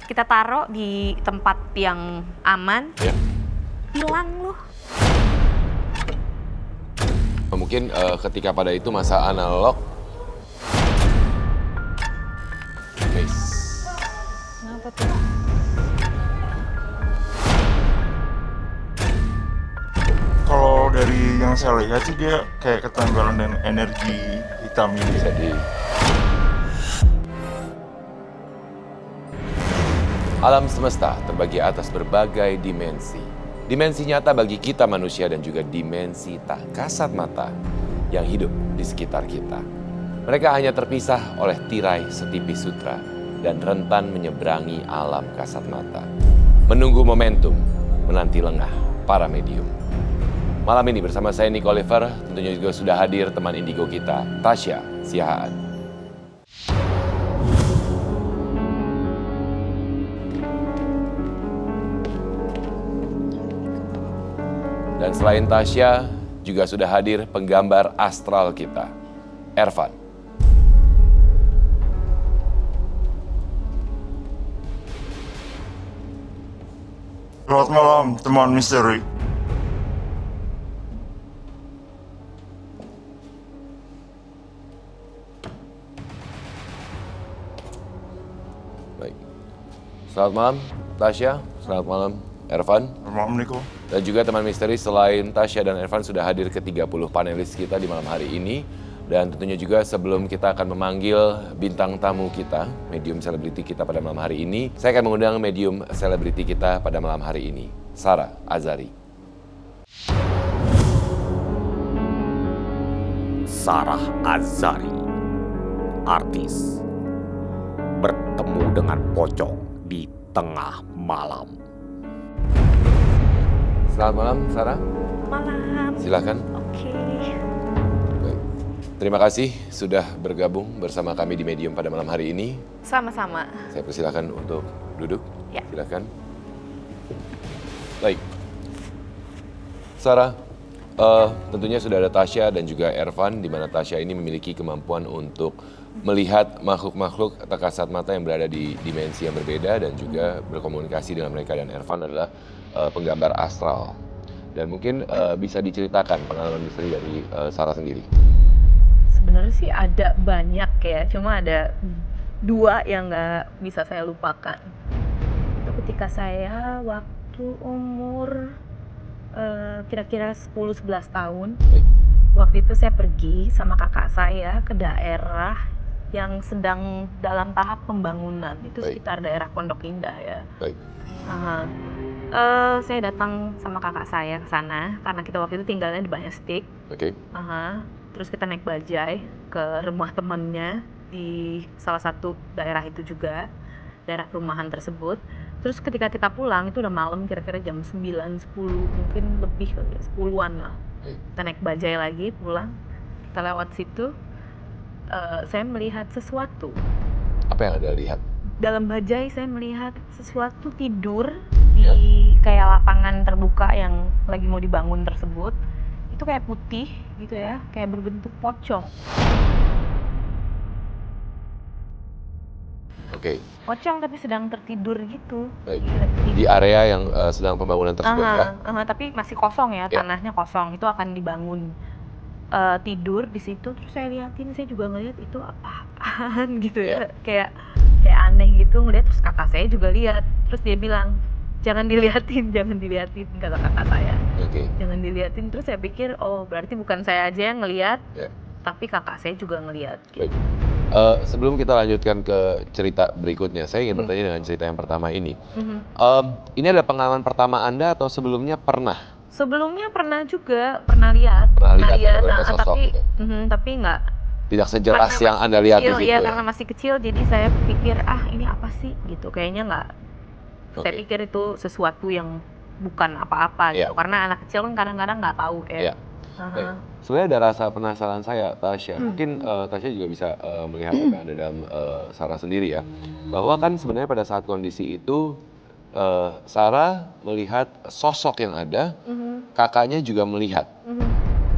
kita taruh di tempat yang aman, hilang loh. Mungkin ketika pada itu masa analog. Kenapa tuh? Kalau dari yang saya lihat sih dia kayak ketanggalan dengan energi hitam ini. Jadi alam semesta terbagi atas berbagai dimensi. Dimensi nyata bagi kita manusia dan juga dimensi tak kasat mata yang hidup di sekitar kita. Mereka hanya terpisah oleh tirai setipis sutra dan rentan menyeberangi alam kasat mata. Menunggu momentum, menanti lengah para medium. Malam ini bersama saya Nick Oliver, tentunya juga sudah hadir teman indigo kita, Tasya Siahaan. Dan selain Tasya, juga sudah hadir penggambar astral kita, Ervan. Selamat malam teman misteri. Baik. Selamat malam Tasya, selamat malam Ervan. Selamat malam Niko. Dan juga teman misteri selain Tasya dan Ervan sudah hadir ke 30 panelis kita di malam hari ini. Dan tentunya juga sebelum kita akan memanggil bintang tamu kita, medium selebriti kita pada malam hari ini, saya akan mengundang medium selebriti kita pada malam hari ini, Sarah Azari. Sarah Azari, artis, bertemu dengan pocong di tengah malam. Selamat malam Sarah, Malam. silakan. Oke. Baik. Terima kasih sudah bergabung bersama kami di Medium pada malam hari ini. Sama-sama. Saya persilakan untuk duduk. Ya. Silakan. Baik. Sarah, tentunya sudah ada Tasya dan juga Ervan, di mana Tasya ini memiliki kemampuan untuk melihat makhluk-makhluk tak kasat mata yang berada di dimensi yang berbeda dan juga berkomunikasi dengan mereka. Dan Ervan adalah penggambar astral. Dan mungkin bisa diceritakan pengalaman misteri dari Sarah sendiri. Sebenarnya sih ada banyak ya, cuma ada 2 yang nggak bisa saya lupakan. Itu ketika saya waktu umur kira-kira 10-11 tahun. Baik. Waktu itu saya pergi sama kakak saya ke daerah yang sedang dalam tahap pembangunan. Itu Baik. sekitar daerah Pondok Indah ya. Baik. Aha. Saya datang sama kakak saya ke sana karena kita waktu itu tinggalnya di Banyarstik. Oke. Aha. Terus kita naik bajai ke rumah temannya di salah satu daerah itu juga, daerah perumahan tersebut. Terus ketika kita pulang itu udah malam, kira-kira jam 9, 10, mungkin lebih kali ya, 10-an lah. Baik. Kita naik bajai lagi pulang, kita lewat situ, saya melihat sesuatu. Apa yang Anda lihat? Dalam bajai saya melihat sesuatu tidur di kayak lapangan terbuka yang lagi mau dibangun tersebut. Itu kayak putih gitu ya, kayak berbentuk pocong. Oke. Pocong tapi sedang tertidur gitu. Baik. Tertidur. Di area yang sedang pembangunan tersebut ya? Tapi masih kosong ya, Ya. tanahnya kosong. Itu akan dibangun. Tidur di situ, terus saya liatin, saya juga ngeliat itu apa-apaan gitu ya. Kayak aneh gitu ngeliat, terus kakak saya juga lihat. Terus dia bilang, jangan diliatin, kata kakak saya. Oke. Jangan diliatin. Terus saya pikir, oh berarti bukan saya aja yang ngeliat, Ya. tapi kakak saya juga ngeliat. Gitu. Baik. Sebelum kita lanjutkan ke cerita berikutnya, saya ingin bertanya dengan cerita yang pertama ini. Ini adalah pengalaman pertama Anda atau sebelumnya pernah? Sebelumnya pernah juga, pernah lihat, lihat ada sosok tapi gitu? tapi nggak. Tidak sejelas Karena yang Anda lihat di kecil, situ ya, ya? karena masih kecil, jadi saya pikir ini apa sih gitu, kayaknya nggak. Saya Oke. pikir itu sesuatu yang bukan apa-apa gitu, Iya. karena anak kecil kan kadang-kadang nggak tahu ya. Iya. Baik. Sebenarnya ada rasa penasaran saya, Tasya. Mungkin Tasya juga bisa melihat apa yang ada dalam Sarah sendiri ya. Bahwa kan sebenarnya pada saat kondisi itu Sarah melihat sosok yang ada, kakaknya juga melihat.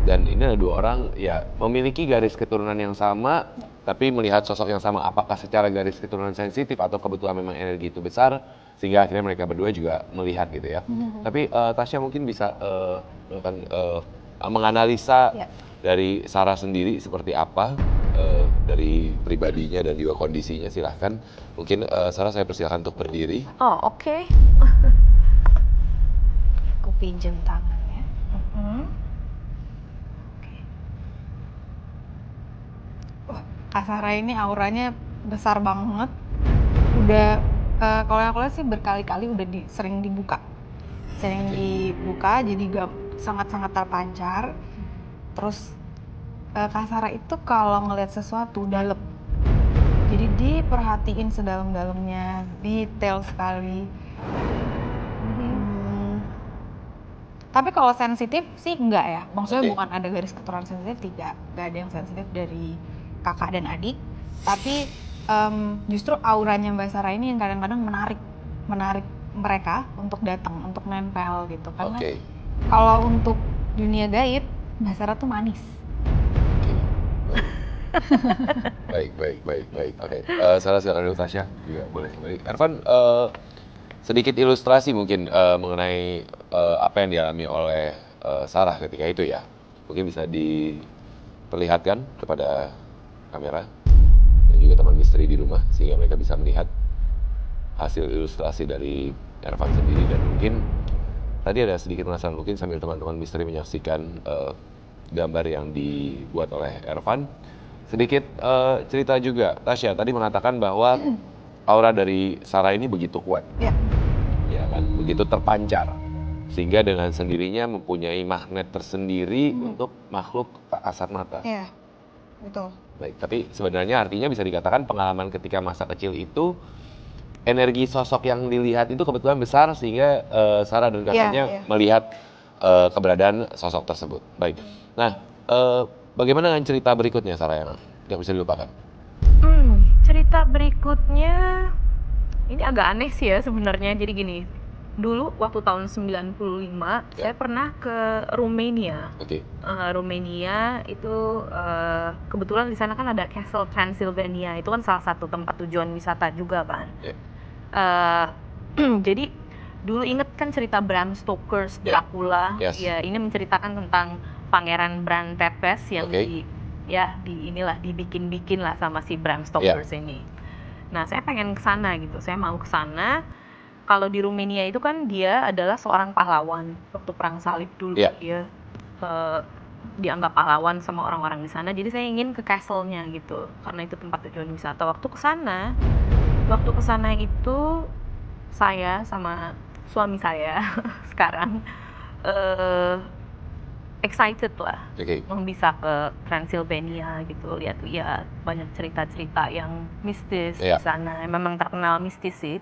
Dan ini ada 2 orang ya memiliki garis keturunan yang sama, tapi melihat sosok yang sama. Apakah secara garis keturunan sensitif atau kebetulan memang energi itu besar, sehingga akhirnya mereka berdua juga melihat gitu ya. Tapi Tasya mungkin bisa menganalisa dari Sarah sendiri seperti apa, dari pribadinya dan juga kondisinya. Silahkan, mungkin Sarah saya persilahkan untuk berdiri. Oh, oke. Aku pinjam tangannya. Wah, Kak Sarah ini auranya besar banget. Udah, kalau yang aku lihat sih berkali-kali udah sering dibuka. Sering dibuka, jadi sangat-sangat terpancar. Terus Kak Sarah itu kalau ngelihat sesuatu dalam. Jadi diperhatiin sedalam-dalamnya, detail sekali. Tapi kalau sensitif sih enggak ya. Maksudnya bukan ada garis keturunan sensitif, tidak ada yang sensitif dari kakak dan adik. Tapi justru auranya Mbak Sarah ini yang kadang-kadang menarik mereka untuk datang, untuk nempel gitu. Karena kalau untuk dunia gaib, Mbak Sarah tuh manis. Baik. Oke, Sarah silakan dulu, Tasya juga boleh kembali. Ervan, sedikit ilustrasi mungkin mengenai apa yang dialami oleh Sarah ketika itu ya. Mungkin bisa diperlihatkan kepada kamera dan juga teman misteri di rumah sehingga mereka bisa melihat hasil ilustrasi dari Ervan sendiri. Dan mungkin tadi ada sedikit penasaran, mungkin sambil teman-teman misteri menyaksikan gambar yang dibuat oleh Ervan. Sedikit cerita juga, Tasya tadi mengatakan bahwa aura dari Sarah ini begitu kuat. Ya kan, begitu terpancar. Sehingga dengan sendirinya mempunyai magnet tersendiri untuk makhluk tak kasat mata. Iya, betul. Baik, tapi sebenarnya artinya bisa dikatakan pengalaman ketika masa kecil itu, energi sosok yang dilihat itu kebetulan besar sehingga Sarah dan kakaknya melihat keberadaan sosok tersebut. Baik, nah bagaimana dengan cerita berikutnya Sarah yang tidak bisa dilupakan? Cerita berikutnya ini agak aneh sih ya sebenarnya. Jadi gini, dulu waktu tahun 95 saya pernah ke Rumania. Rumania itu kebetulan di sana kan ada Castle Transylvania, itu kan salah satu tempat tujuan wisata juga kan. Jadi dulu inget kan cerita Bram Stoker's Dracula. Ya, ini menceritakan tentang Pangeran Bran Tepes yang dibikin lah sama si Bram Stoker ini. Nah, saya pengen ke sana gitu. Saya mau ke sana. Kalau di Rumania itu kan dia adalah seorang pahlawan waktu perang salib dulu. Dia dianggap pahlawan sama orang-orang di sana. Jadi saya ingin ke castle-nya gitu. Karena itu tempat tujuan wisata. Waktu ke sana itu saya sama suami saya sekarang excited lah, bisa ke Transylvania gitu, lihat ya banyak cerita-cerita yang mistis di sana, memang terkenal mistis sih.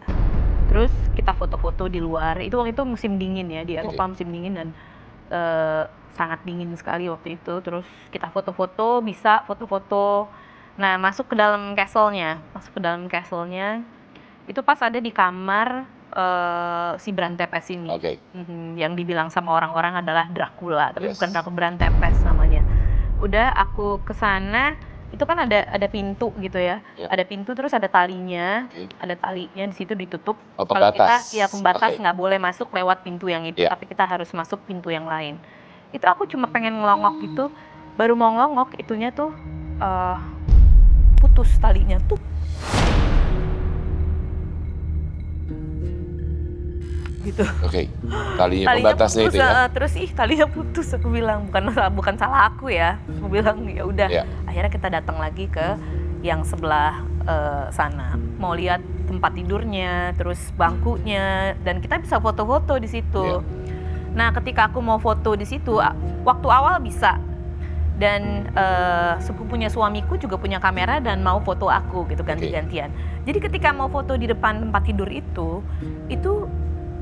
Terus kita foto-foto di luar, itu waktu itu musim dingin ya, di Eropa musim dingin dan sangat dingin sekali waktu itu. Terus kita foto-foto, nah masuk ke dalam castle-nya, itu pas ada di kamar si Bran Tepes ini, yang dibilang sama orang-orang adalah Dracula, tapi bukan Dracula, Bran Tepes namanya. Udah aku kesana, itu kan ada pintu gitu ya, ada pintu terus ada talinya, di situ ditutup. Kalau kita pembatas nggak boleh masuk lewat pintu yang itu, tapi kita harus masuk pintu yang lain. Itu aku cuma pengen ngelongok gitu, baru mau ngelongok itunya tuh putus talinya tuh. Gitu. Talinya pembatasnya putus, itu ya. Terus talinya putus, aku bilang bukan salah aku ya. Aku bilang ya udah. Akhirnya kita datang lagi ke yang sebelah sana. Mau lihat tempat tidurnya, terus bangkunya, dan kita bisa foto-foto di situ. Nah, ketika aku mau foto di situ, waktu awal bisa. Dan sepupunya suamiku juga punya kamera dan mau foto aku gitu ganti-gantian. Jadi ketika mau foto di depan tempat tidur itu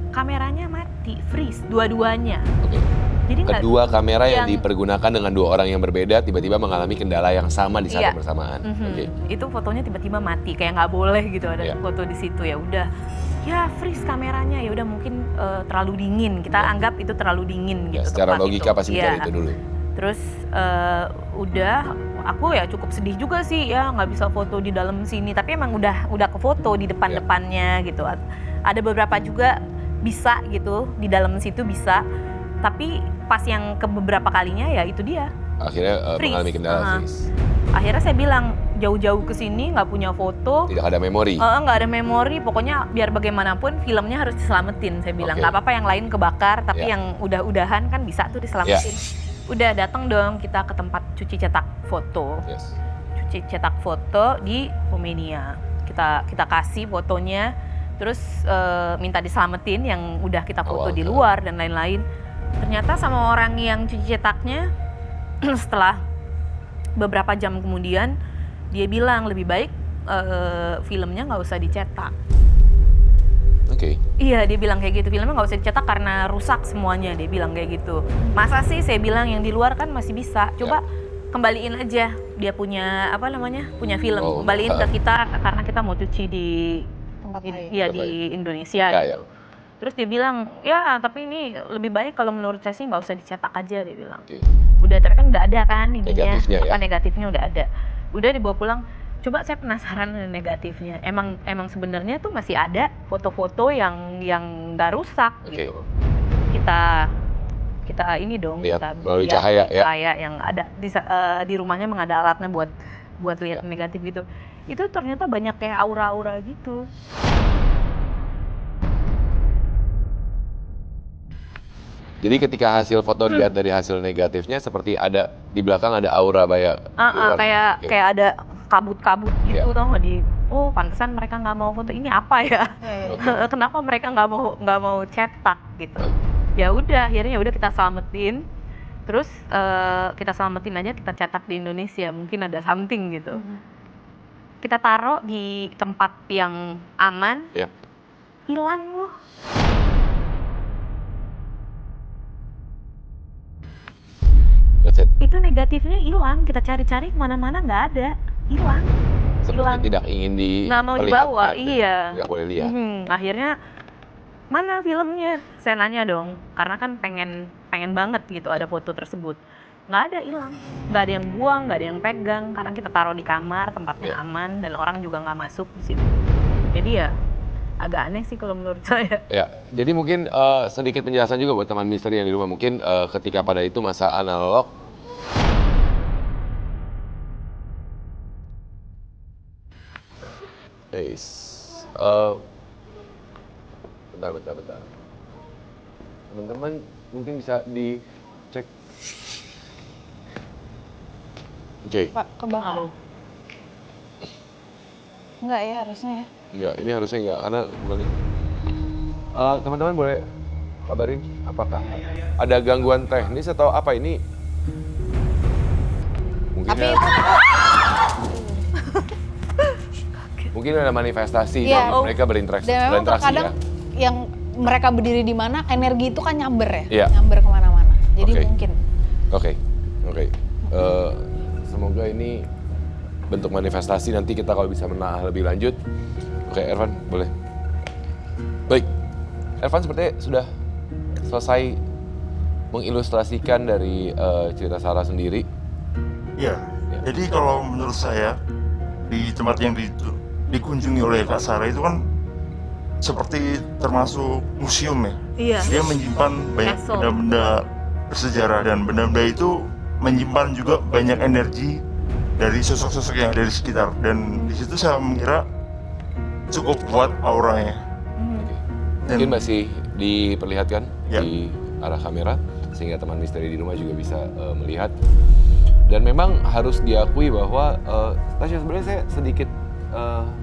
kameranya mati, freeze dua-duanya. Jadi kedua kamera yang dipergunakan dengan 2 orang yang berbeda tiba-tiba mengalami kendala yang sama di saat yang bersamaan. Itu fotonya tiba-tiba mati, kayak nggak boleh gitu ada foto di situ. Ya udah, ya freeze kameranya, ya udah mungkin terlalu dingin. Kita anggap itu terlalu dingin gitu. Secara logika pasti mikir itu dulu. Terus udah, aku ya cukup sedih juga sih ya nggak bisa foto di dalam sini. Tapi emang udah ke foto di depan-depannya gitu. Ada beberapa juga bisa gitu di dalam situ bisa. Tapi pas yang ke beberapa kalinya ya itu dia. Akhirnya Freeze. mengalami kendala freeze. Akhirnya saya bilang jauh-jauh ke sini nggak punya foto. Tidak ada memori. Nggak ada memori, pokoknya biar bagaimanapun filmnya harus diselamatin. Saya bilang Oke. nggak apa-apa yang lain kebakar, tapi Ya. yang udah-udahan kan bisa tuh diselamatin. Udah datang dong kita ke tempat cuci cetak foto. Yes. Cuci cetak foto di Romania. Kita kasih fotonya, terus minta diselamatin yang udah kita foto di luar dan lain-lain. Ternyata sama orang yang cuci cetaknya setelah beberapa jam kemudian dia bilang lebih baik filmnya nggak usah dicetak. Oke. Iya, dia bilang kayak gitu, filmnya nggak usah dicetak karena rusak semuanya, dia bilang kayak gitu. Masa sih, saya bilang yang di luar kan masih bisa, coba kembaliin aja dia punya punya film, kembaliin ke kita karena kita mau cuci di Tempat lain. iya di Indonesia Ya, gitu. Terus dia bilang, ya tapi ini lebih baik kalau menurut saya sih nggak usah dicetak aja, dia bilang. Oke. Udah, tapi kan udah ada kan ininya, Negatifnya, ya. negatifnya udah ada. Udah dibawa pulang. Coba saya penasaran dengan negatifnya. Emang sebenarnya tuh masih ada foto-foto yang nggak rusak Oke. gitu. Kita ini dong, Lihat kita melalui lihat cahaya, ya. cahaya yang ada di rumahnya, memang ada alatnya buat lihat negatif gitu. Itu ternyata banyak kayak aura-aura gitu. Jadi ketika hasil foto dilihat dari hasil negatifnya seperti ada di belakang ada aura Kayak Oke. kayak ada kabut-kabut gitu, Iya. tau nggak, oh pantesan mereka nggak mau foto, ini apa ya? Kenapa mereka nggak mau cetak gitu? Ya udah, akhirnya udah kita selamatin, terus kita selamatin aja, kita cetak di Indonesia, mungkin ada something gitu. Kita taruh di tempat yang aman, Ya. hilang loh. That's it. Itu negatifnya hilang, kita cari-cari kemana-mana nggak ada, hilang. Seperti Hilang. tidak ingin Nggak mau dibawa, iya. Nggak boleh lihat. Akhirnya mana filmnya? Saya nanya dong, karena kan pengen banget gitu ada foto tersebut. Nggak ada, hilang. Nggak ada yang buang, nggak ada yang pegang, karena kita taruh di kamar, tempatnya aman, dan orang juga nggak masuk di situ. Jadi ya agak aneh sih kalau menurut saya. Ya, jadi mungkin sedikit penjelasan juga buat teman misteri yang di rumah. Mungkin ketika pada itu masa analog, bentar. Teman-teman mungkin bisa dicek. Oke. Pak, kebakar. Enggak ya harusnya ya. Enggak, ini harusnya enggak, karena balik. Teman-teman boleh kabarin apakah ada gangguan teknis atau apa ini? Mungkin Tapi ada, itu mungkin ada manifestasi Iya. dan mereka berinteraksi dan memang terkadang ya. yang mereka berdiri di mana energi itu kan nyamber ya, Iya. nyamber kemana-mana. Jadi Oke. mungkin. Oke. Semoga ini bentuk manifestasi, nanti kita kalau bisa menelaah lebih lanjut. Oke, Ervan, boleh. Baik, Ervan sepertinya sudah selesai mengilustrasikan dari cerita Sarah sendiri. Iya. Jadi kalau menurut saya di tempat yang dikunjungi oleh Kak Sarah itu kan seperti termasuk museum ya. Iya. Dia menyimpan banyak Castle. benda-benda bersejarah dan benda-benda itu menyimpan juga banyak energi dari sosok-sosok yang ada di sekitar, dan di situ saya mengira cukup kuat auranya. Dan Mungkin masih diperlihatkan Ya. di arah kamera sehingga teman misteri di rumah juga bisa melihat. Dan memang harus diakui bahwa Tasya, sebenarnya saya sedikit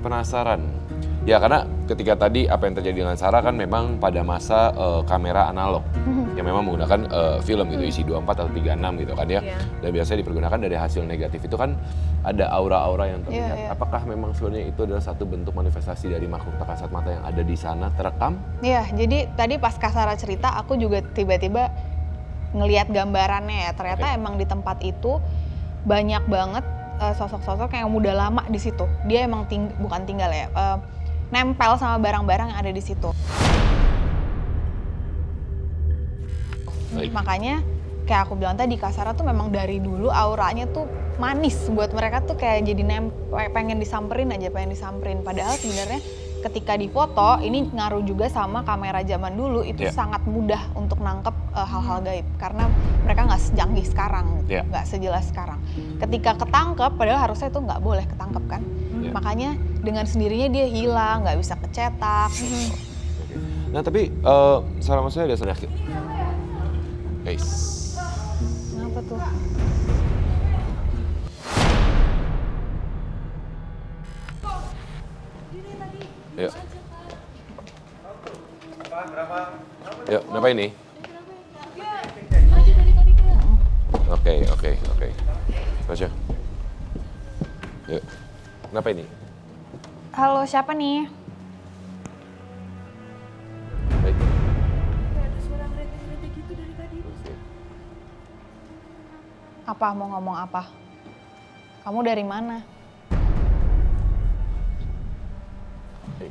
penasaran. Ya, karena ketika tadi apa yang terjadi dengan Sarah kan memang pada masa kamera analog yang memang menggunakan film gitu, isi 24 atau 36 gitu kan ya. Iya. Dan biasanya dipergunakan dari hasil negatif itu kan ada aura-aura yang terlihat. Iya. Apakah memang filmnya itu adalah satu bentuk manifestasi dari makhluk tak kasat mata yang ada di sana terekam? Iya, jadi tadi pas Kak Sarah cerita aku juga tiba-tiba ngelihat gambarannya ya. Ternyata emang di tempat itu banyak banget sosok-sosok yang udah lama di situ. Dia emang bukan tinggal ya, nempel sama barang-barang yang ada di situ. Baik. Makanya kayak aku bilang tadi, Kak Sarah tuh memang dari dulu auranya tuh manis buat mereka tuh kayak jadi pengen disamperin aja, pengen disamperin. Padahal sebenarnya ketika difoto ini ngaruh juga sama kamera zaman dulu itu sangat mudah untuk nangkep hal-hal gaib karena mereka nggak secanggih sekarang, gitu, nggak sejelas sekarang. Ketika ketangkep, padahal harusnya itu nggak boleh ketangkep kan, makanya dengan sendirinya dia hilang, nggak bisa kecetak. Nah tapi Sarah maksudnya ada sedikit. Guys. Kenapa tuh? Yuk. Yuk, kenapa ini? Oke. Tasya. Yuk. Kenapa ini? Halo, siapa nih? Baik. Apa, mau ngomong apa? Kamu dari mana? Ya.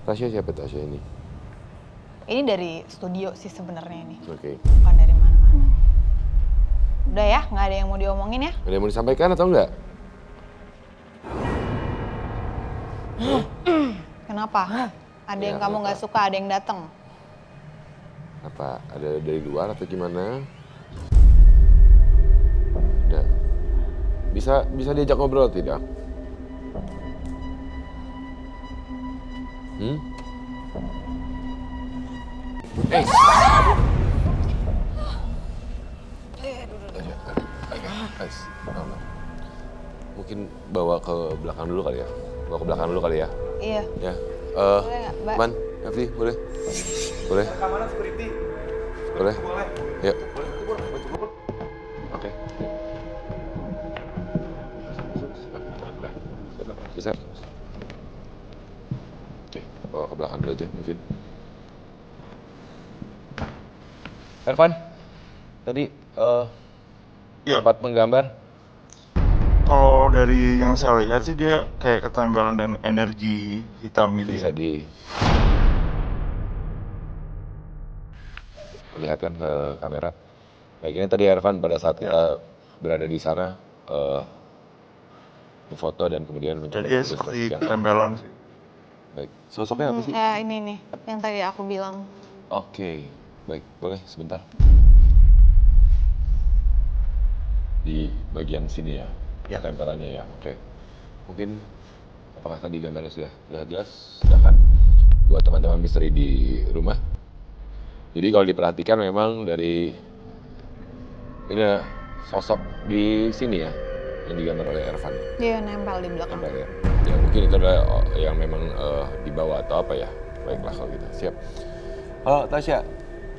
Tasya siapa Tasya ini? Ini dari studio sih sebenarnya ini, Oke. bukan dari mana-mana. Udah ya, nggak ada yang mau diomongin ya? Ada yang mau disampaikan atau enggak? Kenapa? Ada yang Ya, kamu nggak suka, ada yang datang. Apa ada dari luar atau gimana? Udah. Bisa diajak ngobrol tidak? Mungkin bawa ke belakang dulu kali ya? Iya. Ya. Boleh nggak, Mbak? Man, Evi, boleh? Boleh? Keamanan security. Boleh? Boleh. Yuk. Oke. Bisa? Oke, bawa ke belakang dulu aja, Mungkin. Ervan, tadi Ya, tempat menggambar. kalau dari yang saya lihat sih dia kayak ketempelan dan energi hitam gitu Bisa ya. Perlihatkan ke kamera. Baik, ini tadi Ervan pada saat kita berada di sana foto dan kemudian mencoba Jadi dia tulis seperti yang- ketempelan sih. Baik, sosoknya apa sih? Ya ini nih, yang tadi aku bilang. Oke, baik, boleh sebentar. Di bagian sini ya, Ya. tempelannya ya, oke. Mungkin, apakah tadi gambarnya sudah jelas? Silahkan buat teman-teman misteri di rumah. Jadi kalau diperhatikan memang dari ini sosok di sini ya, yang digambar oleh Ervan. Dia nempel di belakang. Nempel ya. Ya mungkin itu adalah yang memang dibawa atau apa ya. Baiklah kalau gitu, siap. Tasya,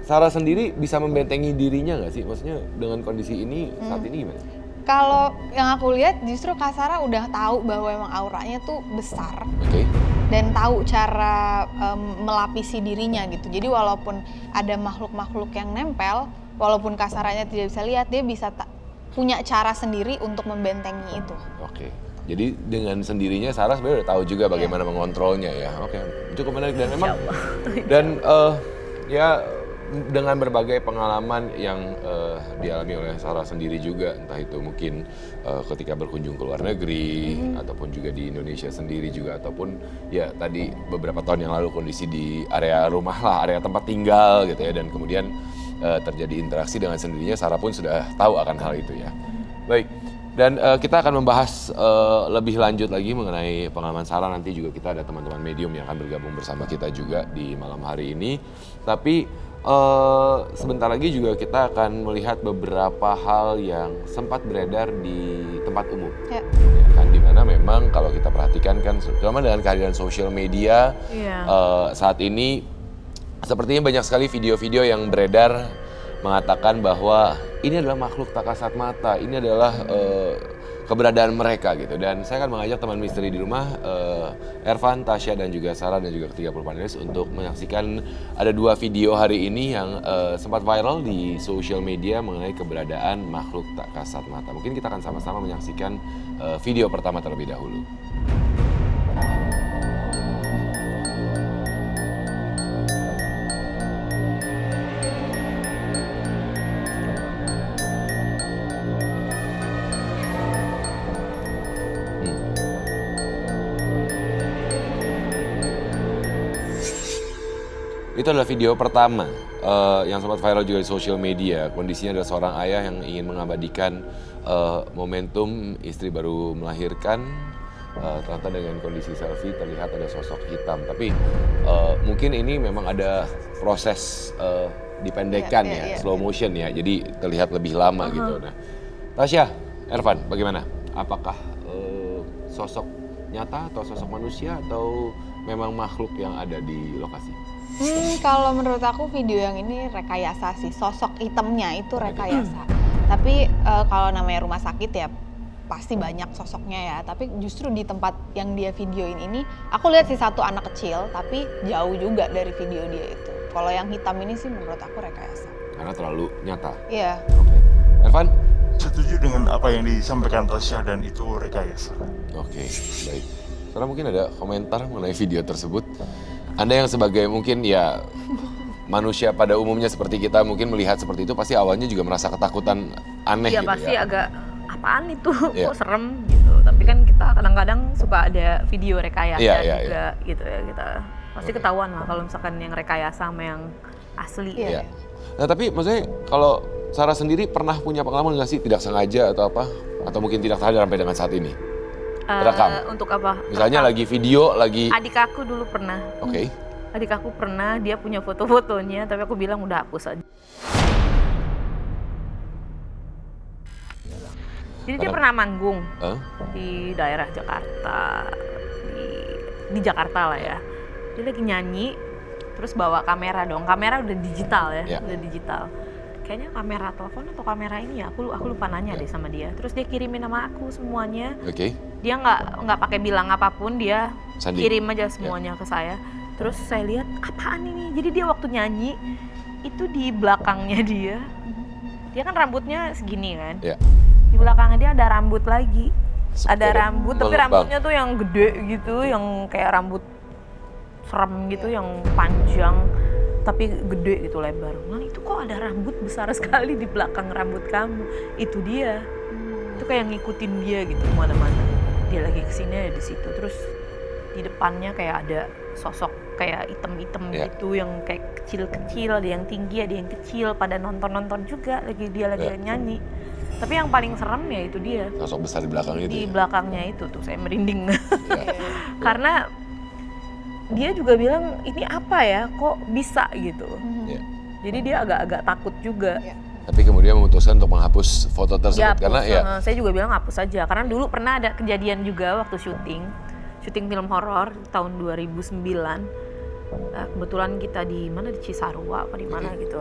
Sarah sendiri bisa membentengi dirinya nggak sih? Maksudnya dengan kondisi ini saat ini gimana? Kalau yang aku lihat justru Kak Sarah udah tahu bahwa emang auranya tuh besar Oke. dan tahu cara melapisi dirinya gitu. Jadi walaupun ada makhluk-makhluk yang nempel, walaupun Kak Sarahnya tidak bisa lihat, dia bisa punya cara sendiri untuk membentengi itu. Oke. Jadi dengan sendirinya Sarah sebenarnya udah tahu juga bagaimana mengontrolnya ya. Oke, cukup menarik dan memang dan ya dengan berbagai pengalaman yang dialami oleh Sarah sendiri juga, entah itu mungkin ketika berkunjung ke luar negeri ataupun juga di Indonesia sendiri juga ataupun ya tadi beberapa tahun yang lalu kondisi di area rumah lah, area tempat tinggal gitu ya dan kemudian terjadi interaksi dengan sendirinya Sarah pun sudah tahu akan hal itu ya. Baik. Dan kita akan membahas lebih lanjut lagi mengenai pengalaman Sarah. Nanti juga kita ada teman-teman medium yang akan bergabung bersama kita juga di malam hari ini. Tapi sebentar lagi juga kita akan melihat beberapa hal yang sempat beredar di tempat umum. Ya. Ya kan, dimana memang kalau kita perhatikan kan, terutama dengan kehadiran sosial media saat ini, sepertinya banyak sekali video-video yang beredar mengatakan bahwa ini adalah makhluk tak kasat mata, ini adalah keberadaan mereka gitu. Dan saya akan mengajak teman misteri di rumah, Ervan, Tasya, dan juga Sarah, dan juga ke-30 panelis untuk menyaksikan ada 2 video hari ini yang sempat viral di sosial media mengenai keberadaan makhluk tak kasat mata. Mungkin kita akan sama-sama menyaksikan video pertama terlebih dahulu. Itu adalah video pertama yang sempat viral juga di sosial media. Kondisinya adalah seorang ayah yang ingin mengabadikan momentum istri baru melahirkan. Ternyata dengan kondisi selfie terlihat ada sosok hitam. Tapi mungkin ini memang ada proses dipendekkan slow motion ya. Jadi terlihat lebih lama gitu. Nah, Tasya, Ervan, bagaimana? Apakah sosok nyata atau sosok manusia atau memang makhluk yang ada di lokasi? Kalau menurut aku video yang ini rekayasa sih, sosok hitamnya itu rekayasa. Tapi kalau namanya rumah sakit ya pasti banyak sosoknya ya. Tapi justru di tempat yang dia videoin ini, aku lihat sih satu anak kecil, tapi jauh juga dari video dia itu. Kalau yang hitam ini sih menurut aku rekayasa. Karena terlalu nyata. Iya. Oke. Ervan? Setuju dengan apa yang disampaikan Tasya dan itu rekayasa. Oke, baik. Karena mungkin ada komentar mengenai video tersebut. Anda yang sebagai mungkin ya manusia pada umumnya seperti kita mungkin melihat seperti itu pasti awalnya juga merasa ketakutan aneh Iya gitu pasti ya. agak apaan itu, Iya. kok serem gitu. Tapi kan kita kadang-kadang suka ada video rekayasa Iya, juga gitu ya, kita pasti ketahuan lah kalau misalkan yang rekayasa sama yang asli. Iya. Nah tapi maksudnya kalau Sarah sendiri pernah punya pengalaman nggak sih tidak sengaja atau apa? Atau mungkin tidak sadar sampai dengan saat ini? Terekam? Untuk apa? Misalnya Terekam. lagi video, lagi... Adik aku dulu pernah. Oke. Adik aku pernah, dia punya foto-fotonya, tapi aku bilang udah hapus aja. Jadi dia pernah manggung di daerah Jakarta, di Jakarta lah ya. Dia lagi nyanyi, terus bawa kamera dong. Kamera udah digital ya, udah digital. Kayaknya kamera telepon atau kamera ini ya, aku lupa nanya deh sama dia. Terus dia kirimin sama aku semuanya. Oke. Dia nggak pakai bilang apapun, dia Sandi. kirim aja semuanya ke saya. Terus saya lihat apaan ini? Jadi dia waktu nyanyi itu di belakangnya dia kan rambutnya segini kan. Ya. Di belakangnya dia ada rambut lagi. Ada Kayak rambut, tapi mengembang. rambutnya tuh yang gede gitu, yang kayak rambut serem gitu, yang panjang tapi gede gitu, lebar. Nah itu kok ada rambut besar sekali di belakang rambut kamu? Itu dia. Itu kayak ngikutin dia gitu kemana-mana. Dia lagi kesini ada di situ. Terus di depannya kayak ada sosok kayak item-item gitu yang kayak kecil-kecil, ada yang tinggi, ada yang kecil, pada nonton-nonton juga dia lagi nyanyi. Tapi yang paling serem ya itu dia. Sosok besar di belakang itu. Di Ya? belakangnya itu tuh saya merinding. Karena dia juga bilang ini apa ya, kok bisa gitu. Ya. Jadi dia agak-agak takut juga. Tapi kemudian memutuskan untuk menghapus foto tersebut Ya, karena hapus. Saya juga bilang hapus aja. Karena dulu pernah ada kejadian juga waktu syuting film horor tahun 2009. Kebetulan kita di mana, di Cisarua apa di mana gitu.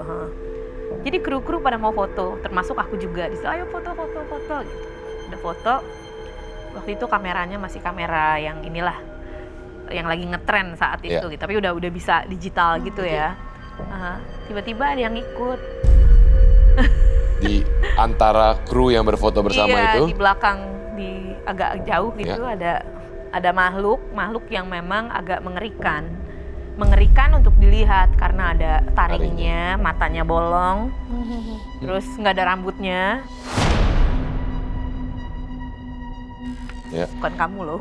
Jadi kru-kru pada mau foto, termasuk aku juga. Di situ, ayo foto gitu. Udah foto. Waktu itu kameranya masih kamera yang inilah, yang lagi ngetren saat itu. Gitu. Tapi udah bisa digital gitu ya. Tiba-tiba ada yang ikut. Di antara kru yang berfoto bersama itu. Di belakang, di agak jauh gitu ada makhluk yang memang agak mengerikan. Mengerikan untuk dilihat karena ada taringnya, matanya bolong, terus nggak ada rambutnya. Bukan kamu loh.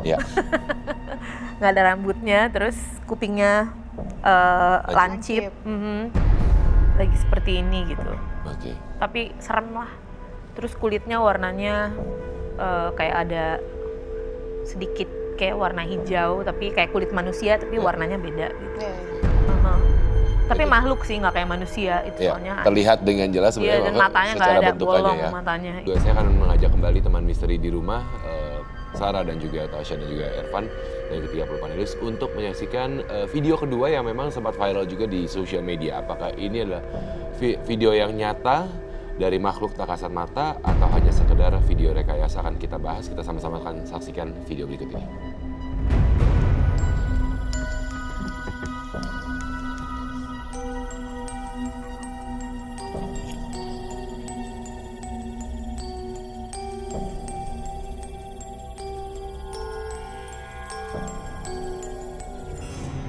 Nggak ada rambutnya, terus kupingnya lancip. Lagi seperti ini gitu. Tapi serem lah. Terus kulitnya warnanya kayak ada sedikit kayak warna hijau, tapi kayak kulit manusia, tapi warnanya beda gitu. Tapi makhluk sih, nggak kayak manusia itu soalnya. Terlihat dengan jelas sebenarnya dan matanya nggak ada bolong matanya. Saya akan mengajak kembali teman misteri di rumah, Sarah dan juga Tasya dan juga Ervan dan ke-30 panelis untuk menyaksikan video kedua yang memang sempat viral juga di sosial media. Apakah ini adalah video yang nyata dari makhluk tak kasat mata atau hanya sekedar video rekayasa akan kita bahas. Kita sama-sama akan saksikan video berikut ini.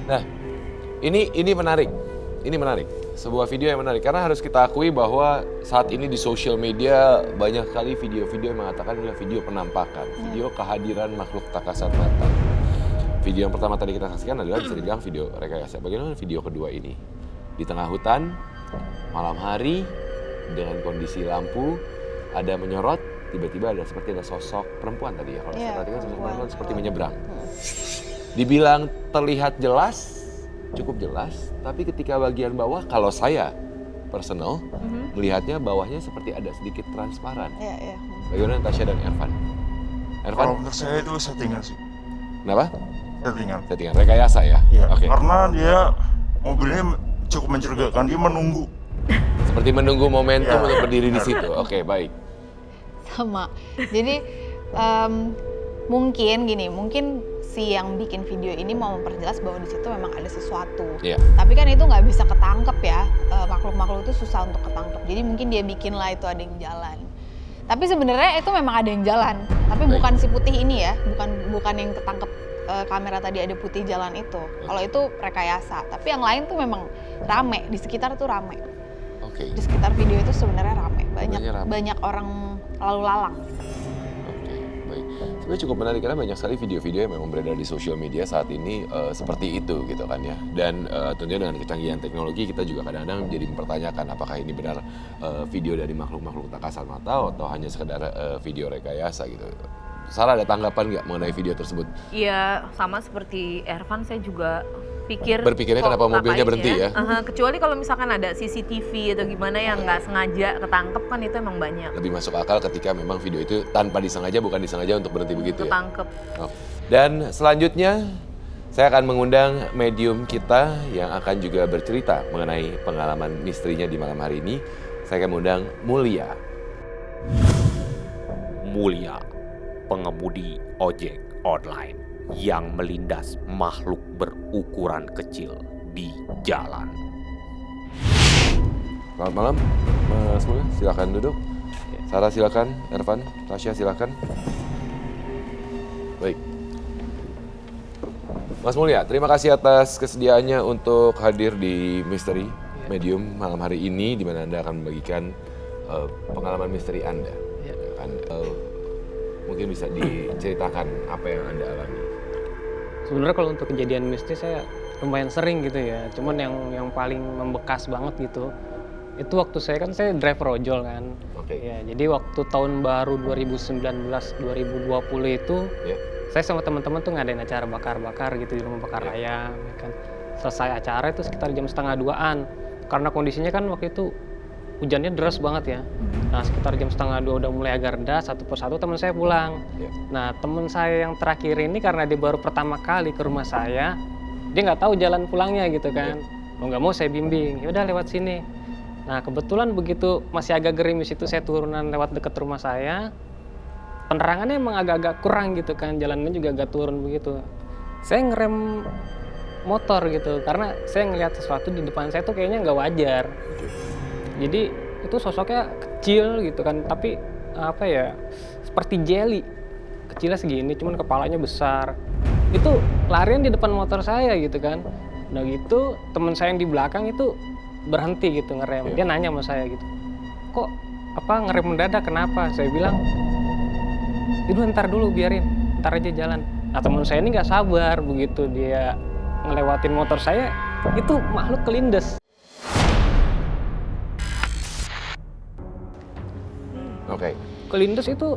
Nah, ini menarik. Ini menarik. Sebuah video yang menarik karena harus kita akui bahwa saat ini di sosial media banyak sekali video-video yang mengatakan adalah video penampakan, video kehadiran makhluk tak kasat mata. Video yang pertama tadi kita saksikan adalah bisa dibilang video rekayasa. Bagaimana video kedua ini? Di tengah hutan, malam hari, dengan kondisi lampu, ada menyorot, tiba-tiba seperti ada sosok perempuan tadi ya. Kalau saya perhatikan sosok perempuan seperti menyeberang. Dibilang terlihat jelas, cukup jelas, tapi ketika bagian bawah, kalau saya personal melihatnya bawahnya seperti ada sedikit transparan. Bagaimana Tasya dan Ervan? Kalau menurut saya itu settingan sih. Kenapa? Settingan. Settingan rekayasa ya? Iya, Oke. karena dia mobilnya cukup mencurigakan, dia menunggu. Seperti menunggu momentum Ya, untuk berdiri di benar. situ. Oke, baik. Sama. Jadi mungkin si yang bikin video ini mau memperjelas bahwa di situ memang ada sesuatu. Iya. Tapi kan itu nggak bisa ketangkep ya. Makhluk-makhluk itu susah untuk ketangkep. Jadi mungkin dia bikin lah itu ada yang jalan. Tapi sebenarnya itu memang ada yang jalan. Tapi Baik. bukan si putih ini ya. Bukan yang ketangkep kamera tadi ada putih jalan itu. Kalau itu rekayasa. Tapi yang lain tuh memang rame. Di sekitar tuh rame. Oke. Di sekitar video itu sebenarnya rame. Sebenarnya rame. Banyak orang lalu lalang. Oke, baik. Sebenarnya cukup menarik karena banyak sekali video-video yang memang beredar di sosial media saat ini seperti itu gitu kan ya. Dan tentunya dengan kecanggihan teknologi kita juga kadang-kadang jadi mempertanyakan apakah ini benar video dari makhluk-makhluk tak kasat mata atau hanya sekedar video rekayasa gitu. Sarah ada tanggapan nggak mengenai video tersebut? Iya, sama seperti Ervan, saya juga Berpikirnya kok kenapa mobilnya ngapain berhenti ya? Kecuali kalau misalkan ada CCTV atau gimana yang nggak sengaja ketangkep kan itu emang banyak Lebih masuk akal ketika memang video itu tanpa disengaja, bukan disengaja untuk berhenti begitu ya? ketangkep. Oh. Dan selanjutnya saya akan mengundang medium kita yang akan juga bercerita mengenai pengalaman misterinya di malam hari ini. Saya akan mengundang Mulia. Mulia, pengemudi ojek online yang melindas makhluk berukuran kecil di jalan. Selamat malam, Mas Mulia. Silakan duduk. Sarah silakan, Ervan, Tasya silakan. Baik. Mas Mulia, terima kasih atas kesediaannya untuk hadir di Misteri Medium malam hari ini, di mana Anda akan membagikan pengalaman misteri Anda. Mungkin bisa diceritakan apa yang Anda alami. Sebenarnya kalau untuk kejadian mistis saya lumayan sering gitu ya. Cuman yang paling membekas banget gitu. Itu waktu saya driver ojol kan. Oke. Ya, jadi waktu tahun baru 2019 2020 itu Ya. saya sama teman-teman tuh ngadain acara bakar-bakar gitu di rumah bakar ayam ya kan. Selesai acara itu sekitar jam 1:30-an. Karena kondisinya kan waktu itu hujannya deras banget ya. Nah sekitar jam 1:30 udah mulai agak reda, satu persatu teman saya pulang. Ya. Nah teman saya yang terakhir ini karena dia baru pertama kali ke rumah saya, dia nggak tahu jalan pulangnya gitu kan. Mau nggak mau saya bimbing, yaudah lewat sini. Nah kebetulan begitu masih agak gerimis itu saya turunan lewat dekat rumah saya. Penerangannya emang agak-agak kurang gitu kan, jalannya juga agak turun begitu. Saya ngerem motor gitu, karena saya ngelihat sesuatu di depan saya tuh kayaknya nggak wajar. Jadi itu sosoknya kecil gitu kan, tapi apa ya, seperti jelly. Kecilnya segini, cuman kepalanya besar. Itu larian di depan motor saya gitu kan. Udah gitu, teman saya yang di belakang itu berhenti gitu ngerem. Dia nanya sama saya gitu, kok ngerem mendadak kenapa? Saya bilang, itu ntar dulu biarin, ntar aja jalan. Nah teman saya ini nggak sabar, begitu dia ngelewatin motor saya, itu makhluk kelindes. Oke. Kelindes itu,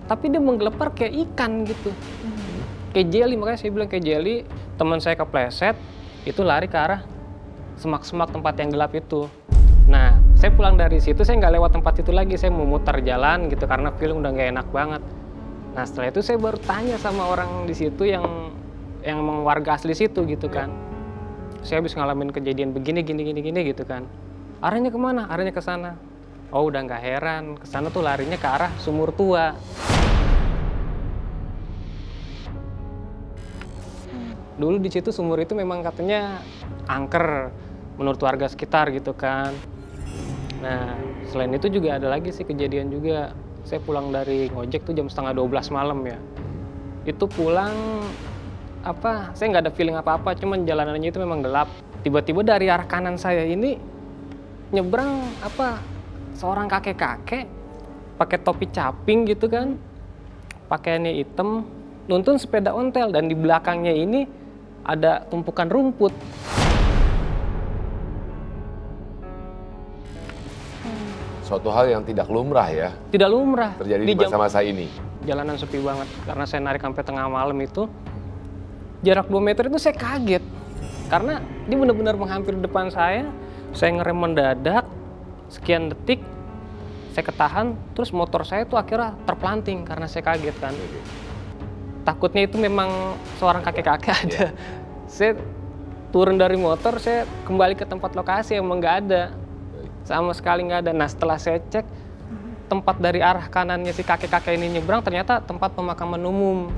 tapi dia menggelepar kayak ikan gitu. Kayak jelly, makanya saya bilang kayak jelly. Teman saya kepleset, itu lari ke arah semak-semak tempat yang gelap itu. Nah, saya pulang dari situ, saya nggak lewat tempat itu lagi, saya mau muter jalan gitu karena film udah nggak enak banget. Nah, setelah itu saya baru tanya sama orang di situ yang emang warga asli situ gitu kan. Saya habis ngalamin kejadian begini, gini gitu kan. Arahnya kemana? Arahnya ke sana. Oh udah nggak heran, kesana tuh larinya ke arah sumur tua. Dulu di situ sumur itu memang katanya angker menurut warga sekitar gitu kan. Nah selain itu juga ada lagi sih kejadian juga. Saya pulang dari ngojek tuh jam setengah 12 malam ya. Itu pulang saya nggak ada feeling apa-apa, cuman jalanannya itu memang gelap. Tiba-tiba dari arah kanan saya ini nyebrang seorang kakek-kakek pakai topi caping gitu kan, pakaiannya hitam, nuntun sepeda ontel, dan di belakangnya ini ada tumpukan rumput. Suatu hal yang tidak lumrah ya Tidak lumrah terjadi di masa-masa ini. Jalanan sepi banget karena saya narik sampai tengah malam itu. Jarak 2 meter itu saya kaget karena dia benar-benar menghampiri depan saya. Saya ngerem mendadak sekian detik, saya ketahan, terus motor saya tuh akhirnya terpelanting karena saya kaget kan. Takutnya itu memang seorang kakek-kakek ada. Saya turun dari motor, saya kembali ke tempat lokasi, emang nggak ada. Sama sekali nggak ada. Nah setelah saya cek, tempat dari arah kanannya si kakek-kakek ini nyebrang ternyata tempat pemakaman umum.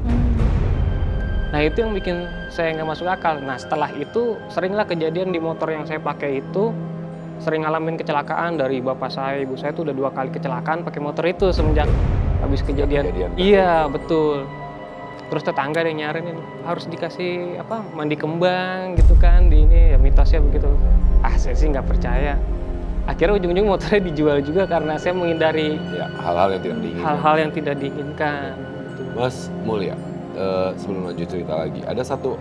Nah itu yang bikin saya nggak masuk akal. Nah setelah itu seringlah kejadian di motor yang saya pakai itu, sering ngalamin kecelakaan. Dari bapak saya, ibu saya tuh udah 2 kali kecelakaan pakai motor itu semenjak habis kejadian. Iya betul. Terus tetangga yang nyaranin harus dikasih mandi kembang gitu kan, di ini ya mitosnya begitu. Saya sih nggak percaya. Akhirnya ujung-ujung motornya dijual juga karena saya menghindari hal-hal yang tidak diinginkan. Hal-hal yang tidak diinginkan. Mas Mulya, sebelum lanjut cerita lagi, ada satu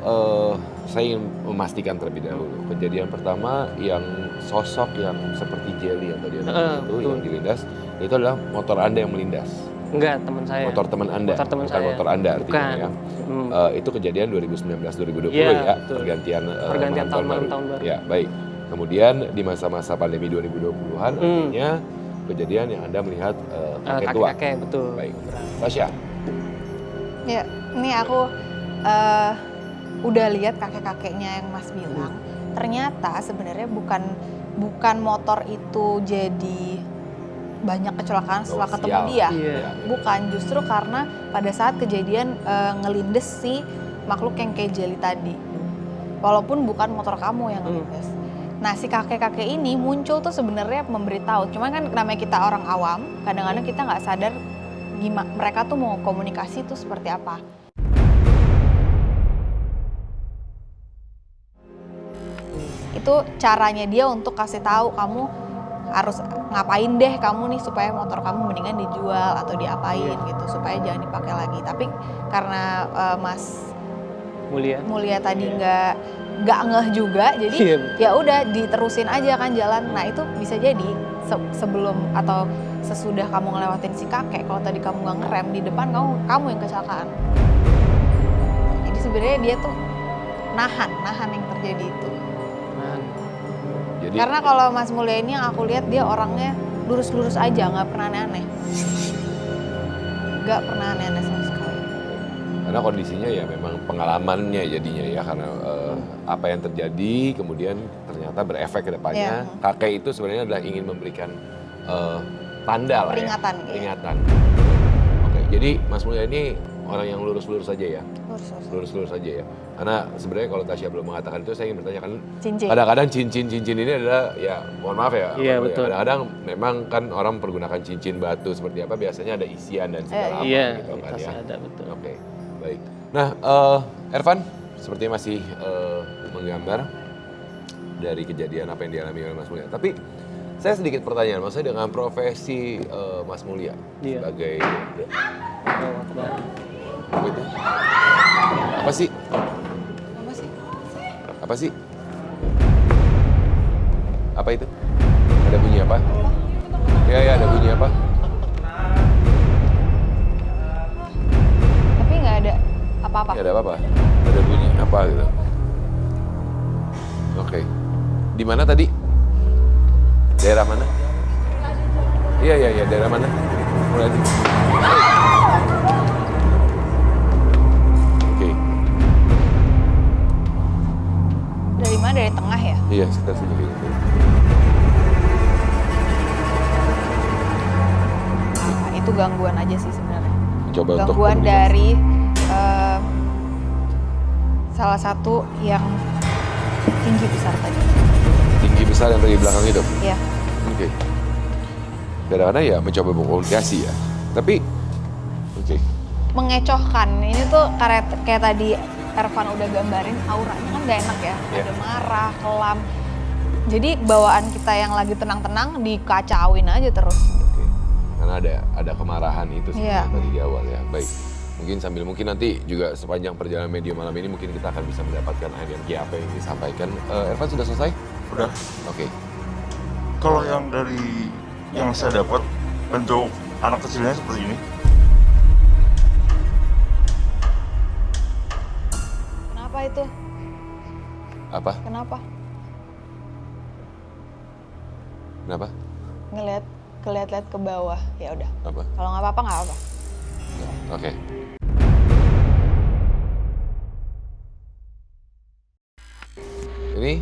saya ingin memastikan terlebih dahulu. Kejadian pertama yang sosok yang seperti Jelly yang tadi Anda itu yang dilindas, itu adalah motor Anda yang melindas. Enggak, teman saya. Motor teman Anda, motor teman bukan saya. motor Anda artinya ya. Itu kejadian 2019-2020 ya, pergantian tahun baru. Ya, baik. Kemudian di masa-masa pandemi 2020-an artinya kejadian yang Anda melihat kakek tua. Kakek, betul. Baik. Tasya. Ya, ini aku udah lihat kakek-kakeknya yang Mas bilang. Ternyata sebenarnya bukan motor itu jadi banyak kecelakaan setelah ketemu dia. Bukan, justru karena pada saat kejadian ngelindes si makhluk yang kayak Jelly tadi. Walaupun bukan motor kamu yang ngelindes. Nah si kakek-kakek ini muncul tuh sebenarnya memberitahu. Cuman kan namanya kita orang awam, kadang-kadang kita nggak sadar gimana mereka tuh mau komunikasi tuh seperti apa. Itu caranya dia untuk kasih tahu kamu harus ngapain deh kamu nih supaya motor kamu mendingan dijual atau diapain gitu supaya jangan dipakai lagi. Tapi karena Mas Mulya tadi nggak ngeh juga, jadi ya udah diterusin aja kan jalan. Nah itu bisa jadi sebelum atau sesudah kamu ngelewatin si kakek, kalau tadi kamu nggak ngerem di depan kamu yang kecelakaan. Jadi sebenarnya dia tuh nahan yang terjadi itu. Jadi, karena kalau Mas Mulya ini yang aku lihat dia orangnya lurus-lurus aja, nggak pernah aneh-aneh. Nggak pernah aneh-aneh sama sekali. Karena kondisinya ya memang pengalamannya jadinya ya, karena apa yang terjadi kemudian ternyata berefek ke depannya. Kakek itu sebenarnya adalah ingin memberikan tanda lah peringatan, ya. Peringatan. Oke, jadi Mas Mulya ini orang yang lurus-lurus saja ya? Lurus-lurus saja ya? Karena sebenarnya kalau Tasya belum mengatakan itu, saya ingin bertanya kan kadang-kadang cincin-cincin ini adalah ya mohon maaf ya. Iya betul. Kadang-kadang memang kan orang pergunakan cincin batu seperti apa, biasanya ada isian dan segala apa gitu kan ya. Ada betul. Oke, baik. Nah, Ervan sepertinya masih menggambar dari kejadian apa yang dialami oleh Mas Mulya. Tapi saya sedikit pertanyaan, maksudnya dengan profesi Mas Mulya sebagai apa itu? Apa sih? Apa sih? Apa itu? Ada bunyi apa? Ya ada bunyi apa? Tapi nggak ada apa-apa. Nggak ada apa-apa. Ada bunyi apa gitu? Oke. Di mana tadi? Daerah mana? Iya, daerah mana? Mulai di. Oke. Dari mana? Dari tengah ya? Iya, sekitar sini gitu. gangguan aja sih sebenarnya. Coba untuk Gangguan komunikasi. dari salah satu yang tinggi besar tadi. Tinggi besar yang tadi di belakang itu. Iya. Oke. Kadang-kadang ya mencoba berkomunikasi ya. Tapi, oke. Mengecohkan. Ini tuh kayak tadi Ervan udah gambarin auranya kan gak enak ya. Iya. Ada marah, kelam. Jadi bawaan kita yang lagi tenang-tenang dikacauin aja terus. Oke. Karena ada kemarahan itu Iya. sebenarnya tadi di awal ya. Baik. Mungkin nanti juga sepanjang perjalanan media malam ini mungkin kita akan bisa mendapatkan energi apa yang disampaikan. Ervan sudah selesai? Udah. Oke. Kalau yang dari yang saya dapat bentuk anak kecilnya seperti ini. Kenapa itu? Apa? Kenapa? Kenapa? Ngeliat-liat ke bawah. Ya udah. Apa? Kalau nggak apa-apa nggak apa. Oke. Ini?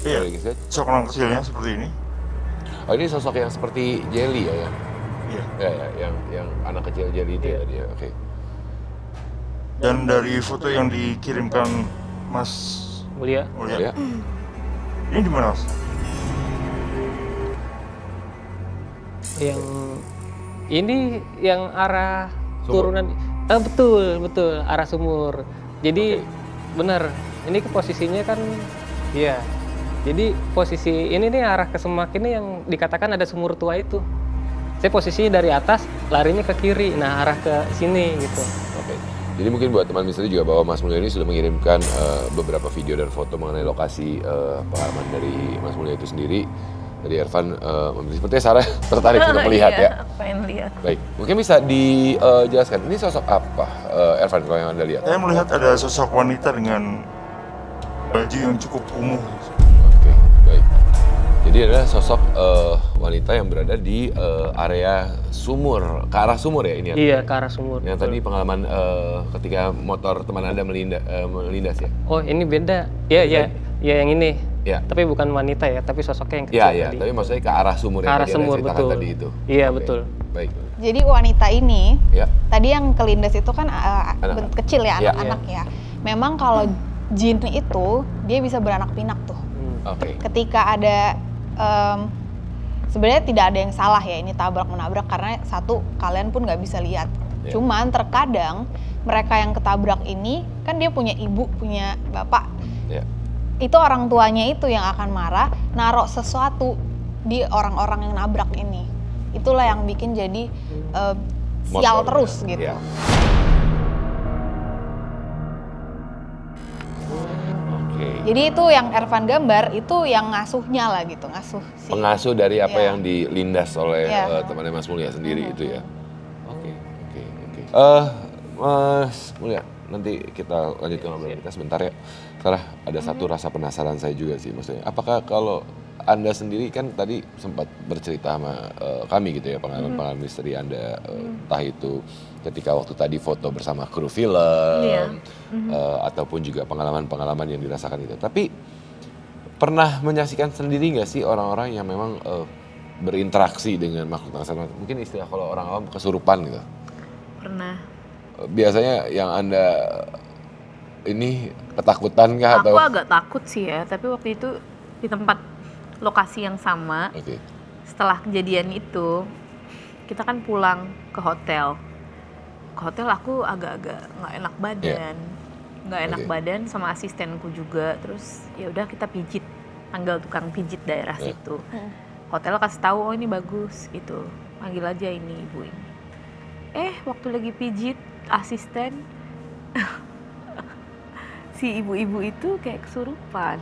Iya. Boleh digeser? Sosok anak kecilnya seperti ini. Oh, ini sosok yang seperti Jelly ya? Iya. Ya, yang anak kecil Jelly itu ya dia. Oke. Dan dari foto yang dikirimkan Mas Mulia. Mulia, Ya. ini di mana Mas? Yang ini yang arah Sumur. turunan. Betul, arah sumur. Jadi benar, ini ke posisinya kan, iya. Jadi posisi ini nih arah ke semak ini yang dikatakan ada sumur tua itu. Saya posisinya dari atas, larinya ke kiri, nah arah ke sini gitu. Oke. Jadi mungkin buat teman misteri juga bahwa Mas Mulia ini sudah mengirimkan beberapa video dan foto mengenai lokasi pengalaman dari Mas Mulia itu sendiri. Tadi Ervan sepertinya Sarah tertarik untuk melihat ya. Pengen lihat. Baik, mungkin bisa dijelaskan ini sosok apa Ervan kalau yang Anda lihat? Saya melihat ada sosok wanita dengan baju yang cukup kumuh. Oke, baik. Jadi adalah sosok wanita yang berada di area sumur, ke arah sumur ya ini? Iya, ke arah sumur. Yang tadi pengalaman ketika motor teman Anda melindas ya? Oh, ini beda. Iya, yang ini. Ya. Tapi bukan wanita ya, tapi sosoknya yang kecil Iya, tadi. tapi maksudnya ke arah sumur Ke yang arah tadi Anda sumur, ceritakan betul. tadi itu. Iya, Oke, betul. Baik. Jadi wanita ini, Ya. tadi yang kelindas itu kan Anak. kecil ya, Iya. anak-anak ya. Memang kalau jin itu, dia bisa beranak pinak tuh. Oke. Ketika ada, sebenarnya tidak ada yang salah ya, ini tabrak-menabrak karena satu, kalian pun nggak bisa lihat. Iya. Cuman terkadang mereka yang ketabrak ini, kan dia punya ibu, punya bapak. Ya. Itu orang tuanya itu yang akan marah, naruh sesuatu di orang-orang yang nabrak ini. Itulah yang bikin jadi sial Motornya. terus gitu. Ya. Oke. Jadi itu yang Ervan gambar, itu yang ngasuhnya lah gitu, ngasuh si. Pengasuh dari apa Iya. yang dilindas oleh Iya. temannya Mas Mulia sendiri itu ya. Oke. Mas Mulia, nanti kita lanjutkan obrolan kita sebentar ya. Sarah, ada satu rasa penasaran saya juga sih maksudnya. Apakah kalau Anda sendiri kan tadi sempat bercerita sama kami gitu ya pengalaman-pengalaman misteri Anda, entah itu ketika waktu tadi foto bersama kru film, Iya. ataupun juga pengalaman-pengalaman yang dirasakan itu. Tapi pernah menyaksikan sendiri nggak sih orang-orang yang memang berinteraksi dengan makhluk kasat mata? Mungkin istilah kalau orang awam kesurupan gitu. Pernah. Biasanya yang Anda ini ketakutan kah Aku atau? agak takut sih ya, tapi waktu itu di tempat lokasi yang sama. Oke. Setelah kejadian itu, kita kan pulang ke hotel. Ke hotel aku agak-agak nggak enak badan, nggak enak Oke. badan sama asistenku juga. Terus ya udah kita pijit, panggil tukang pijit daerah situ. Hotel kasih tahu, oh ini bagus gitu, panggil aja ini ibu ini. Waktu lagi pijit asisten si ibu-ibu itu kayak kesurupan.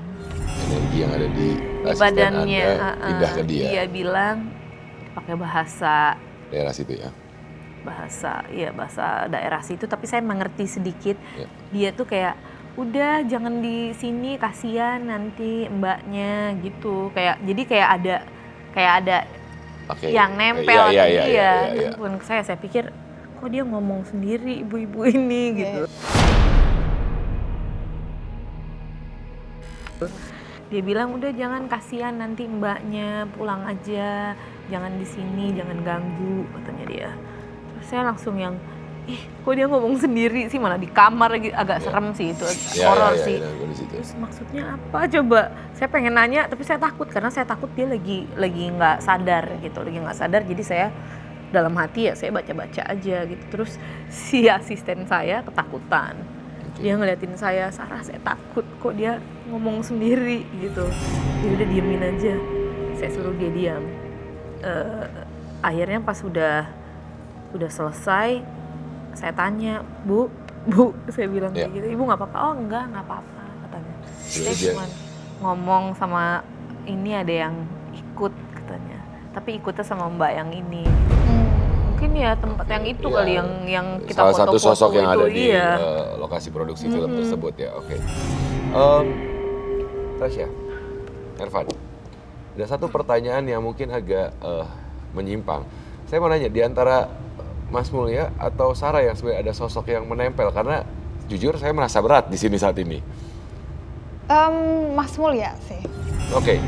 Energi yang ada di Di asisten badannya. Anda pindah ke dia. Dia bilang pakai bahasa Daerah situ ya. bahasa daerah situ, tapi saya mengerti sedikit. Ya. Dia tuh kayak udah jangan di sini, kasihan nanti mbaknya gitu. Jadi kayak ada Oke. yang nempel Iya, ke iya, dia. iya, iya. Bukan ke saya pikir kok dia ngomong sendiri ibu-ibu ini gitu. Dia bilang udah jangan, kasihan nanti mbaknya, pulang aja, jangan di sini, jangan ganggu katanya dia. Terus saya langsung yang kok dia ngomong sendiri sih, malah di kamar lagi, agak serem sih itu, Ya, horor ya, sih. ya, ya, di situ. Terus maksudnya apa coba? Saya pengen nanya tapi saya takut karena saya takut dia lagi nggak sadar gitu, jadi saya dalam hati ya saya baca-baca aja gitu. Terus si asisten saya ketakutan. Dia ngeliatin saya, Sarah saya takut kok dia ngomong sendiri gitu. Ya udah diemin aja. Saya suruh dia diam. Akhirnya pas udah selesai, saya tanya, Bu, saya bilang kayak gitu, Ibu nggak apa-apa? Oh enggak apa-apa katanya. Saya cuma ngomong sama ini ada yang ikut katanya, tapi ikutnya sama Mbak yang ini. Mungkin ya tempat yang itu kali yang kita salah foto-foto satu sosok yang itu, ada di lokasi produksi film tersebut ya. Oke. Tasya, Ervan, ada satu pertanyaan yang mungkin agak menyimpang. Saya mau nanya, di antara Mas Mulya atau Sarah yang sebenarnya ada sosok yang menempel, karena jujur saya merasa berat di sini saat ini. Mas Mulya sih. Oke.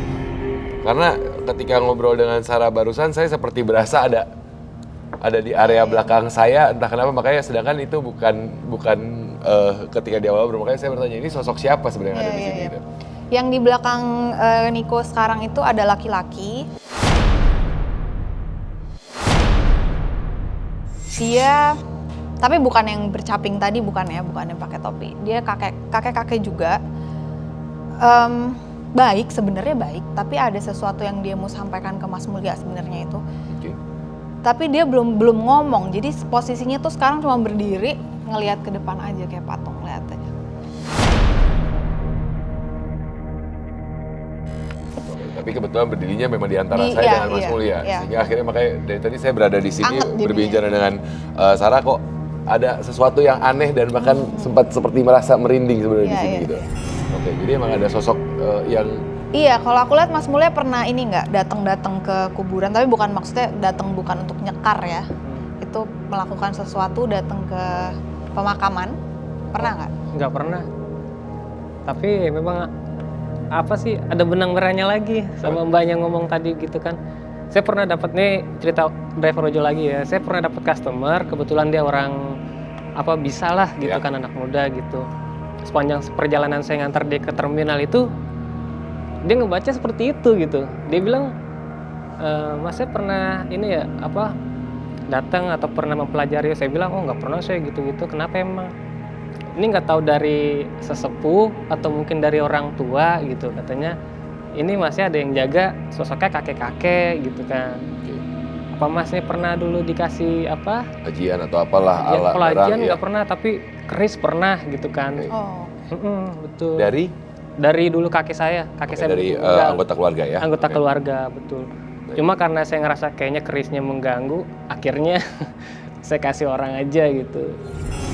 Karena ketika ngobrol dengan Sarah barusan, saya seperti berasa ada di area belakang saya, entah kenapa, makanya sedangkan itu bukan ketika di awal, makanya saya bertanya ini sosok siapa sebenarnya yang ada di sini gitu. Yang di belakang Niko sekarang itu ada laki-laki. Dia, tapi bukan yang bercaping tadi, bukan yang pakai topi. Dia kakek juga. Baik, sebenarnya baik, tapi ada sesuatu yang dia mau sampaikan ke Mas Mulya sebenarnya itu. Oke. Tapi dia belum ngomong. Jadi posisinya tuh sekarang cuma berdiri, ngelihat ke depan aja kayak patung, lihat aja. Tapi kebetulan berdirinya memang di antara saya dengan Mas Mulya. Sehingga akhirnya makanya dari tadi saya berada di sini berbicara dengan Sarah, kok ada sesuatu yang aneh dan bahkan sempat seperti merasa merinding sebenarnya di sini gitu. Oke, jadi emang ada sosok yang... Iya, kalau aku lihat Mas Mulya pernah ini nggak datang ke kuburan, tapi bukan maksudnya datang bukan untuk nyekar ya. Itu melakukan sesuatu, datang ke pemakaman. Pernah nggak? Nggak pernah. Tapi memang apa sih, ada benang merahnya lagi sama mbaknya ngomong tadi gitu kan. Saya pernah dapat nih cerita driver ojol lagi ya. Saya pernah dapat customer, kebetulan dia orang bisa lah gitu kan, anak muda gitu. Sepanjang perjalanan saya ngantar dia ke terminal itu, dia ngebaca seperti itu gitu. Dia bilang, Mas saya pernah ini ya datang atau pernah mempelajari. Saya bilang, oh nggak pernah saya gitu-gitu. Kenapa emang? Ini nggak tahu dari sesepuh atau mungkin dari orang tua gitu, katanya ini masnya ada yang jaga, sosoknya kakek-kakek gitu kan. Apa masnya pernah dulu dikasih Ajian atau apalah alat kalau ajian ya. nggak pernah, tapi keris pernah gitu kan. Betul. Dari dulu kakek saya dari anggota keluarga ya. Anggota keluarga, betul. Cuma karena saya ngerasa kayaknya kerisnya mengganggu, akhirnya saya kasih orang aja gitu.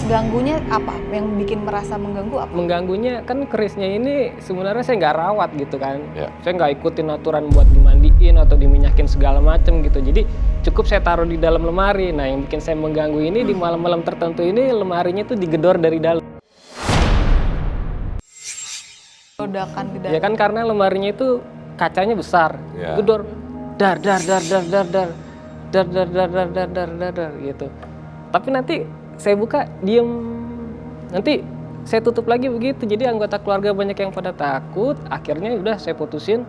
Ganggunya apa? Yang bikin merasa mengganggu apa? Mengganggunya kan kerisnya ini sebenarnya saya nggak rawat gitu kan. Saya nggak ikutin aturan buat dimandiin atau diminyakin segala macem gitu. Jadi cukup saya taruh di dalam lemari. Nah yang bikin saya mengganggu ini di malam-malam tertentu ini lemarinya tuh digedor dari dalam. Ledakan di dalam. Ya kan karena lemarinya itu kacanya besar. Gedor dar gitu. Tapi nanti saya buka diem, nanti saya tutup lagi begitu. Jadi anggota keluarga banyak yang pada takut, akhirnya udah saya putusin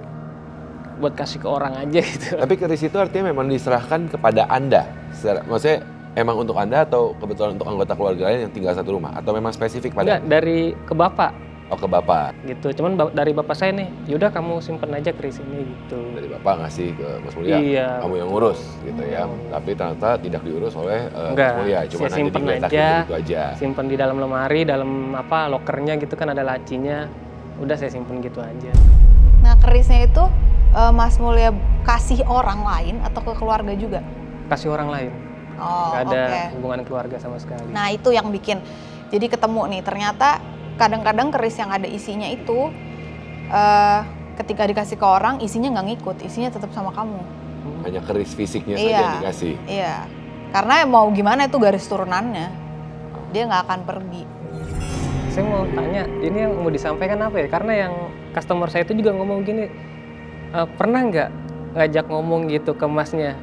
buat kasih ke orang aja gitu. Tapi keris itu artinya memang diserahkan kepada Anda, maksudnya emang untuk Anda atau kebetulan untuk anggota keluarga lain yang tinggal satu rumah, atau memang spesifik pada? Enggak, dari ke bapak. Oh, ke bapak. Gitu, cuman dari bapak saya nih, yaudah kamu simpen aja keris ini gitu. Dari bapak ngasih ke Mas Mulya, kamu yang ngurus gitu ya. Tapi ternyata tidak diurus oleh Mas Mulya, cuma hanya digeletakin gitu aja. Simpen di dalam lemari, dalam lokernya gitu kan ada lacinya. Udah saya simpen gitu aja. Nah kerisnya itu Mas Mulya kasih orang lain atau ke keluarga juga? Kasih orang lain. Oh, Gak ada hubungan keluarga sama sekali. Nah itu yang bikin, jadi ketemu nih ternyata kadang-kadang keris yang ada isinya itu ketika dikasih ke orang isinya nggak ngikut, isinya tetap sama kamu. Hanya keris fisiknya saja yang dikasih. Iya, karena mau gimana itu garis turunannya, dia nggak akan pergi. Saya mau tanya, ini yang mau disampaikan apa ya? Karena yang customer saya itu juga ngomong gini, pernah nggak ngajak ngomong gitu ke masnya,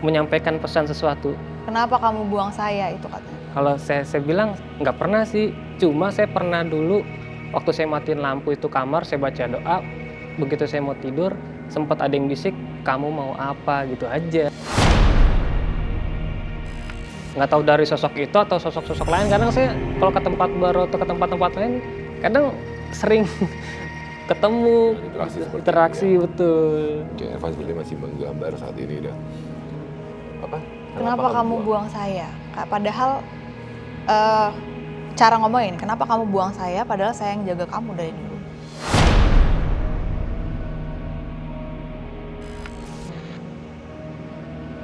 menyampaikan pesan sesuatu? Kenapa kamu buang saya, itu katanya. Kalau saya bilang nggak pernah sih, cuma saya pernah dulu waktu saya matiin lampu itu kamar, saya baca doa, begitu saya mau tidur sempat ada yang bisik, kamu mau apa, gitu aja. Nggak tahu dari sosok itu atau sosok-sosok lain, kadang saya kalau ke tempat baru atau ke tempat-tempat lain kadang sering ketemu Interaksi seperti interaksi ini, ya. betul. Oke, Evan seperti masih menggambar saat ini dah. Apa? Kenapa kamu buang saya? Padahal cara ngomongin, kenapa kamu buang saya padahal saya yang jaga kamu dari dulu.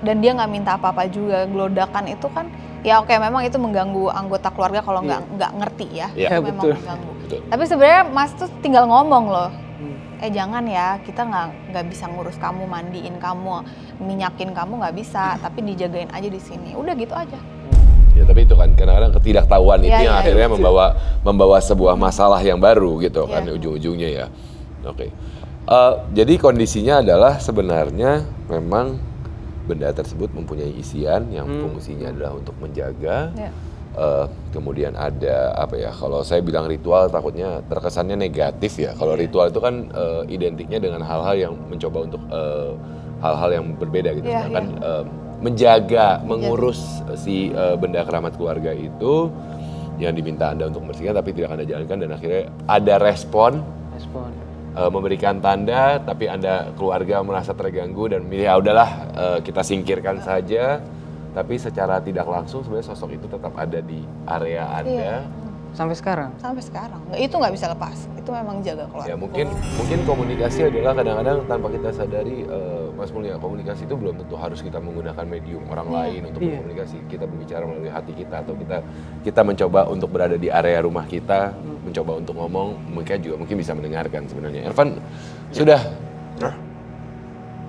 Dan dia nggak minta apa-apa juga. Gelodakan itu kan, ya oke memang itu mengganggu anggota keluarga kalau nggak ngerti ya. Iya. Itu Ya, memang betul. mengganggu. Betul. Tapi sebenarnya Mas tuh tinggal ngomong loh. Hmm. Jangan ya, kita nggak bisa ngurus kamu, mandiin kamu, minyakin kamu nggak bisa, tapi dijagain aja di sini. Udah gitu aja. Ya tapi itu kan kadang-kadang ketidaktahuan itu Iya, yang iya, akhirnya iya. membawa sebuah masalah yang baru gitu kan Iya. ujung-ujungnya ya. Oke. Jadi kondisinya adalah sebenarnya memang benda tersebut mempunyai isian yang fungsinya adalah untuk menjaga. Ya. Kemudian ada apa ya? Kalau saya bilang ritual takutnya terkesannya negatif ya. Kalau ritual itu kan identiknya dengan hal-hal yang mencoba untuk hal-hal yang berbeda gitu. Iya, Sedangkan menjaga, mengurus si benda keramat keluarga itu yang diminta Anda untuk membersihkan tapi tidak Anda jalankan dan akhirnya ada respon memberikan tanda tapi Anda keluarga merasa terganggu dan milih ya udahlah kita singkirkan saja. Tapi secara tidak langsung sebenarnya sosok itu tetap ada di area Anda. Sampai sekarang. Sampai sekarang. Itu nggak bisa lepas. Itu memang jaga keluarga. Ya mungkin komunikasi adalah kadang-kadang tanpa kita sadari Mas Mulia, komunikasi itu belum tentu harus kita menggunakan medium orang lain untuk berkomunikasi. Kita berbicara melalui hati kita atau kita mencoba untuk berada di area rumah kita, mencoba untuk ngomong, mereka juga mungkin bisa mendengarkan sebenarnya. Irfan sudah? Ya.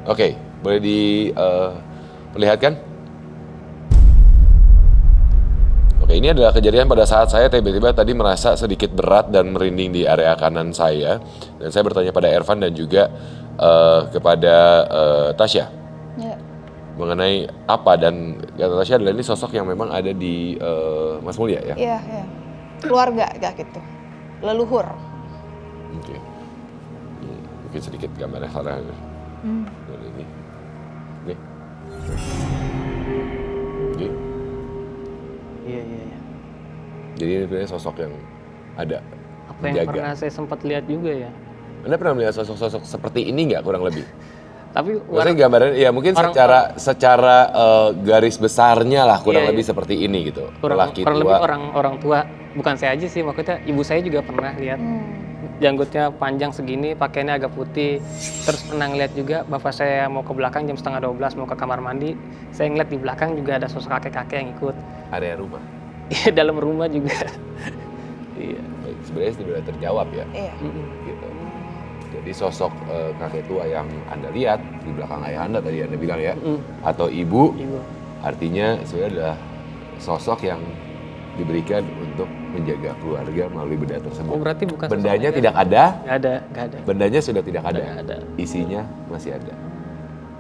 Oke, boleh diperlihatkan? Oke, ini adalah kejadian pada saat saya tiba-tiba tadi merasa sedikit berat dan merinding di area kanan saya. Dan saya bertanya pada Irfan dan juga kepada Tasya Ya. mengenai apa, dan kata Tasya adalah ini sosok yang memang ada di Mas Mulia ya? Iya, iya. Keluarga kayak gitu. Leluhur. Oke. Mungkin sedikit gambarnya salah. Dari ini. Nih. Oke. Iya. Jadi ini sebenarnya sosok yang ada. Apa yang menjaga. pernah saya sempat lihat juga ya. Anda pernah melihat sosok-sosok seperti ini nggak kurang lebih? Tapi Maksudnya gambaran ya mungkin secara garis besarnya lah kurang Iya, lebih iya. seperti ini gitu. kurang Lelaki lebih tua. orang tua, bukan saya aja sih, maksudnya ibu saya juga pernah lihat. Janggutnya panjang segini, pakaiannya agak putih. Terus pernah ngeliat juga bapak saya mau ke belakang jam 11:30 mau ke kamar mandi. Saya ngeliat di belakang juga ada sosok kakek-kakek yang ikut. Area rumah. Iya, dalam rumah juga. Iya. Baik, sebenarnya sudah terjawab ya. Iya. Gitu. Jadi sosok kakek tua yang Anda lihat di belakang ayah Anda tadi Anda bilang ya, atau ibu, Ibu. artinya sebenarnya adalah sosok yang diberikan untuk menjaga keluarga melalui benda tersebut. Oh, berarti bukan sosok Bendanya negatif. tidak ada, Nggak ada. bendanya sudah tidak ada, Nggak ada. isinya masih ada.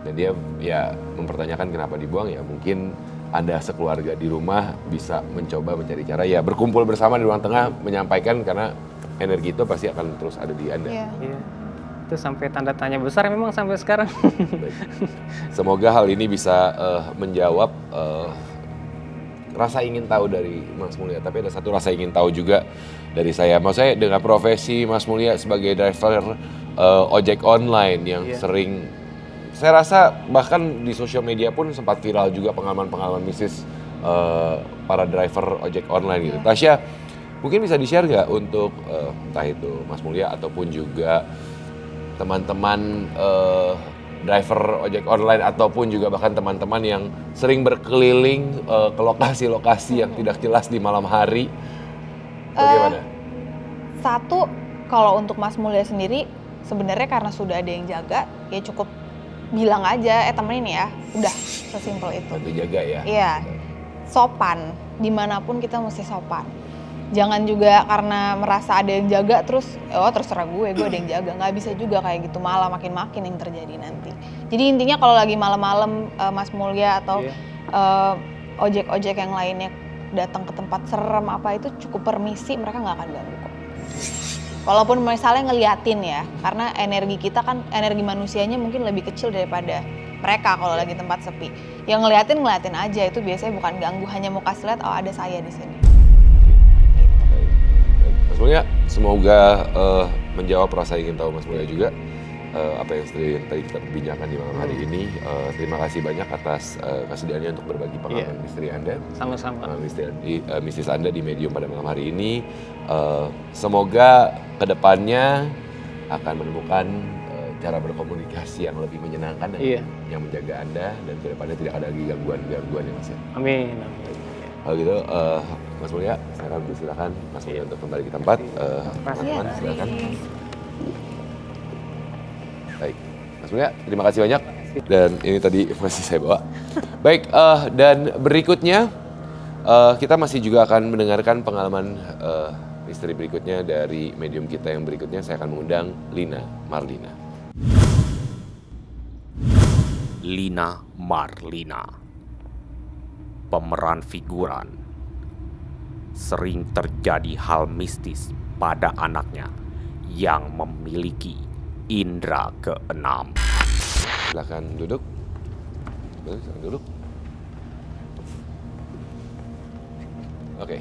Dan dia ya mempertanyakan kenapa dibuang, ya mungkin Anda sekeluarga di rumah bisa mencoba mencari cara ya berkumpul bersama di ruang tengah menyampaikan, karena energi itu pasti akan terus ada di Anda. Iya. Iya. Itu sampai tanda tanya besar memang sampai sekarang. Baik. Semoga hal ini bisa menjawab rasa ingin tahu dari Mas Mulia. Tapi ada satu rasa ingin tahu juga dari saya. Maksud saya dengan profesi Mas Mulia sebagai driver ojek online yang sering, saya rasa bahkan di sosial media pun sempat viral juga pengalaman-pengalaman mistis para driver ojek online gitu. Tasya, mungkin bisa di-share nggak untuk entah itu Mas Mulia ataupun juga teman-teman driver ojek online ataupun juga bahkan teman-teman yang sering berkeliling ke lokasi-lokasi yang tidak jelas di malam hari, bagaimana? Satu, kalau untuk Mas Mulia sendiri, sebenarnya karena sudah ada yang jaga, ya cukup bilang aja, temenin ya, udah sesimpel itu. Bantu jaga ya? Iya, sopan, dimanapun kita mesti sopan. Jangan juga karena merasa ada yang jaga terus, oh terserah gue ada yang jaga. Nggak bisa juga kayak gitu, malah makin-makin yang terjadi nanti. Jadi intinya kalau lagi malam-malam Mas Mulia atau ojek-ojek yang lainnya datang ke tempat serem apa itu cukup permisi, mereka nggak akan ganggu kok. Walaupun misalnya ngeliatin ya, karena energi kita kan, energi manusianya mungkin lebih kecil daripada mereka kalau lagi tempat sepi. Yang ngeliatin aja, itu biasanya bukan ganggu, hanya mau kasih lihat, oh ada saya di sini. Baik. Mas Mulya, semoga menjawab rasa ingin tahu Mas Mulya juga apa yang tadi kita perbincangkan di malam hari ini. Terima kasih banyak atas kesediaannya untuk berbagi pengalaman misteri Anda. Sama-sama. Mistis Anda di Medium pada malam hari ini. Semoga kedepannya akan menemukan cara berkomunikasi yang lebih menyenangkan dan yang menjaga Anda, dan kedepannya tidak ada lagi gangguan-gangguan yang masih. Amin. Kalau gitu, Mas Mulya, saya akan silakan Mas Mulya untuk kembali ke tempat. Teman-teman, silakan. Baik, Mas Mulya, terima kasih banyak. Dan ini tadi masih saya bawa. Baik, dan berikutnya kita masih juga akan mendengarkan pengalaman misteri berikutnya dari medium kita yang berikutnya. Saya akan mengundang Lina Marlina. Lina Marlina, pemeran figuran. Sering terjadi hal mistis pada anaknya yang memiliki indera keenam. Silakan duduk. Silakan duduk. Oke.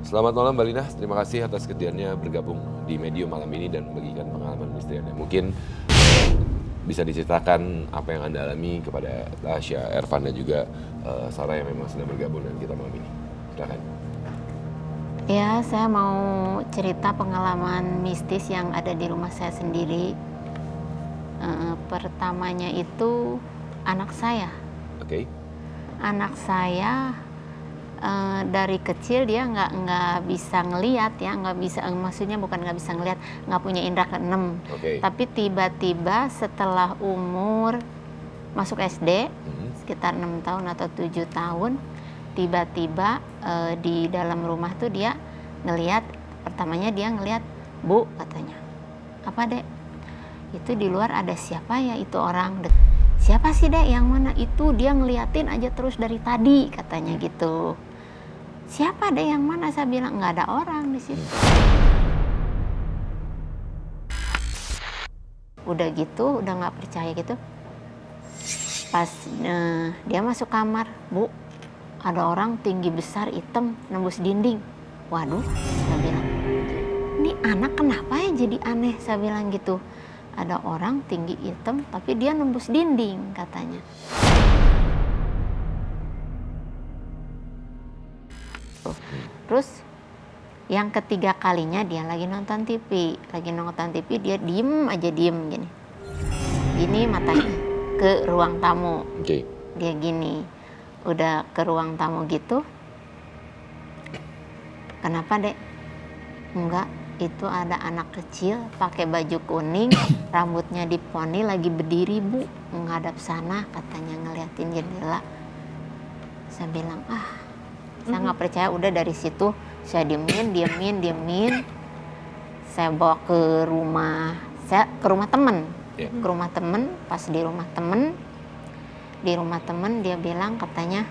Selamat malam Mbak Lina, terima kasih atas kesediaannya bergabung di Medium malam ini dan membagikan pengalaman misteri Anda. Mungkin bisa diceritakan apa yang Anda alami kepada Tasya, Ervan, dan juga Sarah yang memang sedang bergabung dengan kita malam ini. Silakan. Ya, saya mau cerita pengalaman mistis yang ada di rumah saya sendiri. Pertamanya itu anak saya. Oke. Anak saya dari kecil dia nggak bisa ngelihat ya, nggak bisa, maksudnya bukan nggak bisa ngelihat, nggak punya indera keenam. Tapi tiba-tiba setelah umur masuk SD sekitar 6 tahun atau 7 tahun, tiba-tiba di dalam rumah tuh dia ngelihat, pertamanya dia ngelihat, "Bu," katanya. "Apa, Dek?" "Itu di luar ada siapa ya, itu orang." "Siapa sih, Dek? Yang mana?" "Itu dia ngeliatin aja terus dari tadi," katanya gitu. "Siapa, Dek? Yang mana?" Saya bilang, "Nggak ada orang di situ." Udah gitu, udah nggak percaya gitu. Pas dia masuk kamar, "Bu, ada orang tinggi besar hitam nembus dinding." "Waduh," saya bilang, "ini anak kenapa ya jadi aneh?" Saya bilang gitu. "Ada orang tinggi hitam tapi dia nembus dinding," katanya. Terus yang ketiga kalinya dia lagi nonton TV, dia diem aja, diem gini. Gini matanya ke ruang tamu. Dia gini. Udah ke ruang tamu gitu. "Kenapa, Dek?" "Enggak, itu ada anak kecil pakai baju kuning, rambutnya diponi, lagi berdiri, Bu, menghadap sana," katanya, ngeliatin jendela. Saya bilang, saya nggak percaya. Udah dari situ saya diemin. Saya bawa ke rumah temen. Ke rumah temen. Pas di rumah temen dia bilang, katanya,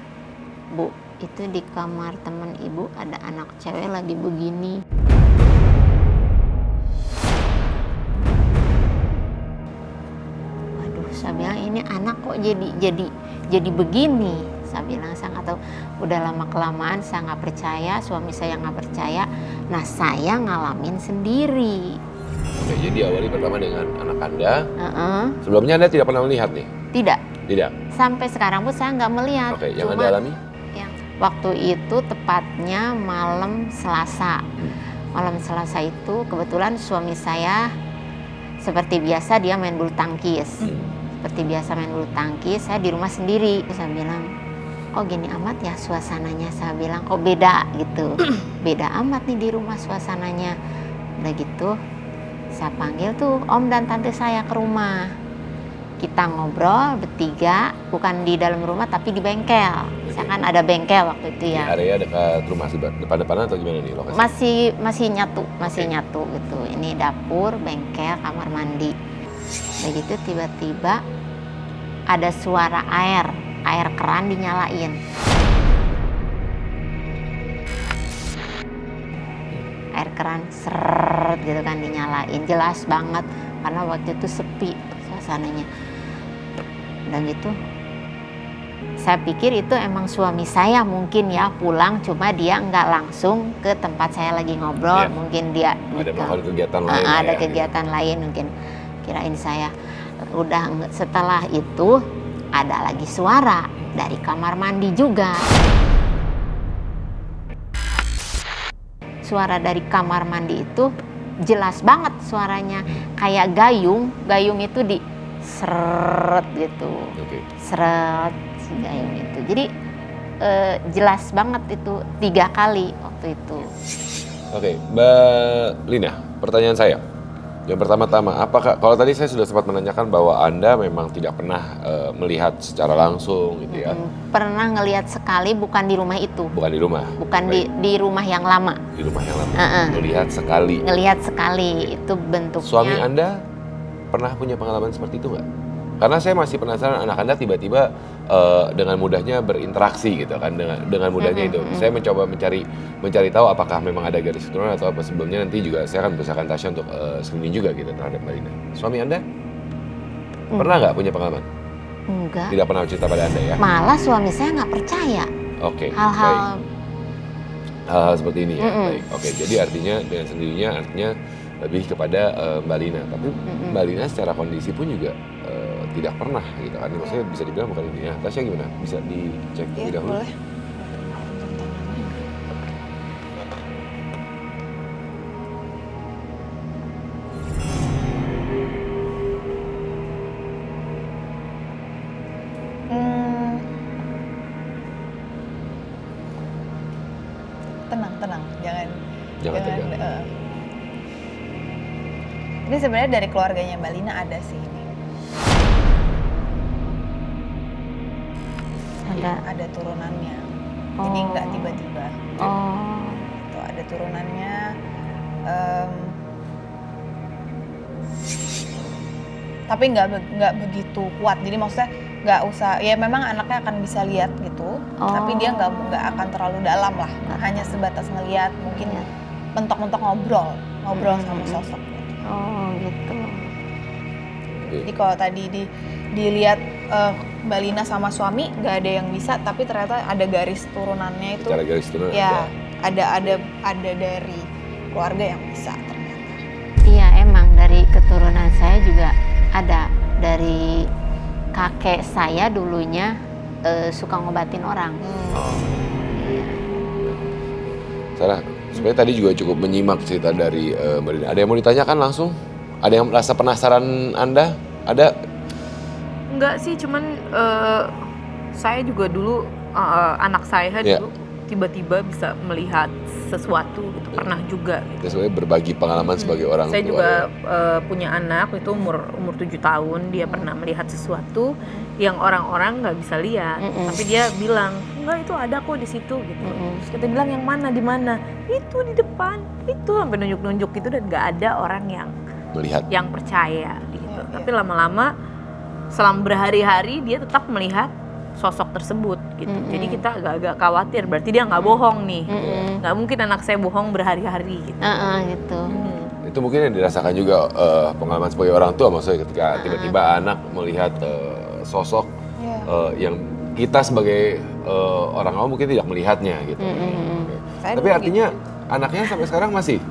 "Bu, itu di kamar temen Ibu ada anak cewek lagi begini." Waduh, saya bilang, ini anak kok jadi begini. Saya bilang, saya nggak tahu. Udah lama kelamaan saya nggak percaya, suami saya nggak percaya. Nah, saya ngalamin sendiri. Oke, jadi awali pertama dengan anak Anda. Sebelumnya Anda tidak pernah melihat nih? Tidak. Tidak. Sampai sekarang pun saya nggak melihat. Oke, yang Anda alami? Waktu itu tepatnya malam Selasa. Malam Selasa itu kebetulan suami saya seperti biasa dia main bulu tangkis. Saya di rumah sendiri. Saya bilang, "Oh gini amat ya suasananya," saya bilang. "Oh beda gitu." "Beda amat nih di rumah suasananya." Udah gitu saya panggil tuh om dan tante saya ke rumah. Kita ngobrol bertiga, bukan di dalam rumah tapi di bengkel. Saya kan ada bengkel waktu itu ya. Di area dekat rumah depan-depanan atau gimana nih lokasi? Masih nyatu gitu. Ini dapur, bengkel, kamar mandi. Begitu tiba-tiba ada suara air keran dinyalain. Air keran seret gitu kan dinyalain, jelas banget karena waktu itu sepi suasananya. Dan gitu saya pikir itu emang suami saya mungkin ya pulang, cuma dia nggak langsung ke tempat saya lagi ngobrol, mungkin dia ada melakukan kegiatan lain. Ada kegiatan lain mungkin, kirain saya. Udah setelah itu ada lagi suara dari kamar mandi juga. Suara dari kamar mandi itu jelas banget suaranya, kayak gayung itu di seret gitu, seret si gayung itu. Jadi jelas banget itu 3 kali waktu itu. Oke, Mbak Lina, pertanyaan saya. Yang pertama-tama, apakah kalau tadi saya sudah sempat menanyakan bahwa Anda memang tidak pernah melihat secara langsung gitu ya? Pernah ngelihat sekali, bukan di rumah itu. Bukan di rumah? Bukan di rumah yang lama. Di rumah yang lama, melihat sekali? Ngelihat sekali, itu bentuknya. Suami Anda pernah punya pengalaman seperti itu nggak? Karena saya masih penasaran anak Anda tiba-tiba dengan mudahnya berinteraksi gitu kan, dengan mudahnya itu. Saya mencoba mencari tahu apakah memang ada garis keturunan atau apa sebelumnya. Nanti juga saya akan berusahakan Tasya untuk screening juga gitu terhadap Mbak Lina. Suami Anda pernah nggak punya pengalaman? Enggak. Tidak pernah cerita pada Anda ya? Malah suami saya nggak percaya. Oke. Hal-hal seperti ini ya. Baik. Oke, jadi artinya dengan sendirinya lebih kepada Mbak Lina. Tapi Mbak Lina secara kondisi pun juga tidak pernah gitu kan. Maksudnya bisa dibilang bukan ini. Tasya gimana? Bisa dicek terlebih dahulu? Boleh. Tenang, jangan tegang. Ini sebenarnya dari keluarganya Mbak Lina ada sih ini. Ada turunannya. Jadi nggak tiba-tiba. Itu ada turunannya. Tapi nggak begitu kuat. Jadi maksudnya nggak usah. Ya memang anaknya akan bisa lihat gitu. Tapi dia nggak akan terlalu dalam lah. Hanya sebatas ngelihat, mungkin mentok-mentok ngobrol sama sosok. Oh gitu. Jadi kalau tadi dilihat Mbak Lina sama suami nggak ada yang bisa, tapi ternyata ada garis turunannya itu. Secara garis turunan ya ada dari keluarga yang bisa ternyata. Iya emang dari keturunan saya juga ada, dari kakek saya dulunya suka ngobatin orang. Sarah, sebenarnya tadi juga cukup menyimak cerita dari Mbak Lina. Ada yang mau ditanyakan langsung? Ada yang merasa penasaran Anda? Ada? Enggak sih, cuman saya juga dulu anak saya dulu tiba-tiba bisa melihat sesuatu gitu, pernah juga gitu. Kita sebenarnya berbagi pengalaman sebagai orang tua. Saya juga punya anak itu umur 7 tahun, dia pernah melihat sesuatu yang orang-orang nggak bisa lihat, tapi dia bilang enggak, itu ada kok di situ gitu. Terus kita bilang yang mana, di mana? Itu di depan, itu sampai nunjuk-nunjuk gitu, dan nggak ada orang yang melihat, yang percaya gitu. Tapi lama-lama selama berhari-hari dia tetap melihat sosok tersebut gitu. Jadi kita agak khawatir, berarti dia nggak bohong nih. Nggak mungkin anak saya bohong berhari-hari gitu. Gitu. Itu mungkin yang dirasakan juga pengalaman sebagai orang tua, maksudnya ketika tiba-tiba anak melihat sosok yang kita sebagai orang awam mungkin tidak melihatnya gitu. Tapi artinya anaknya sampai sekarang masih?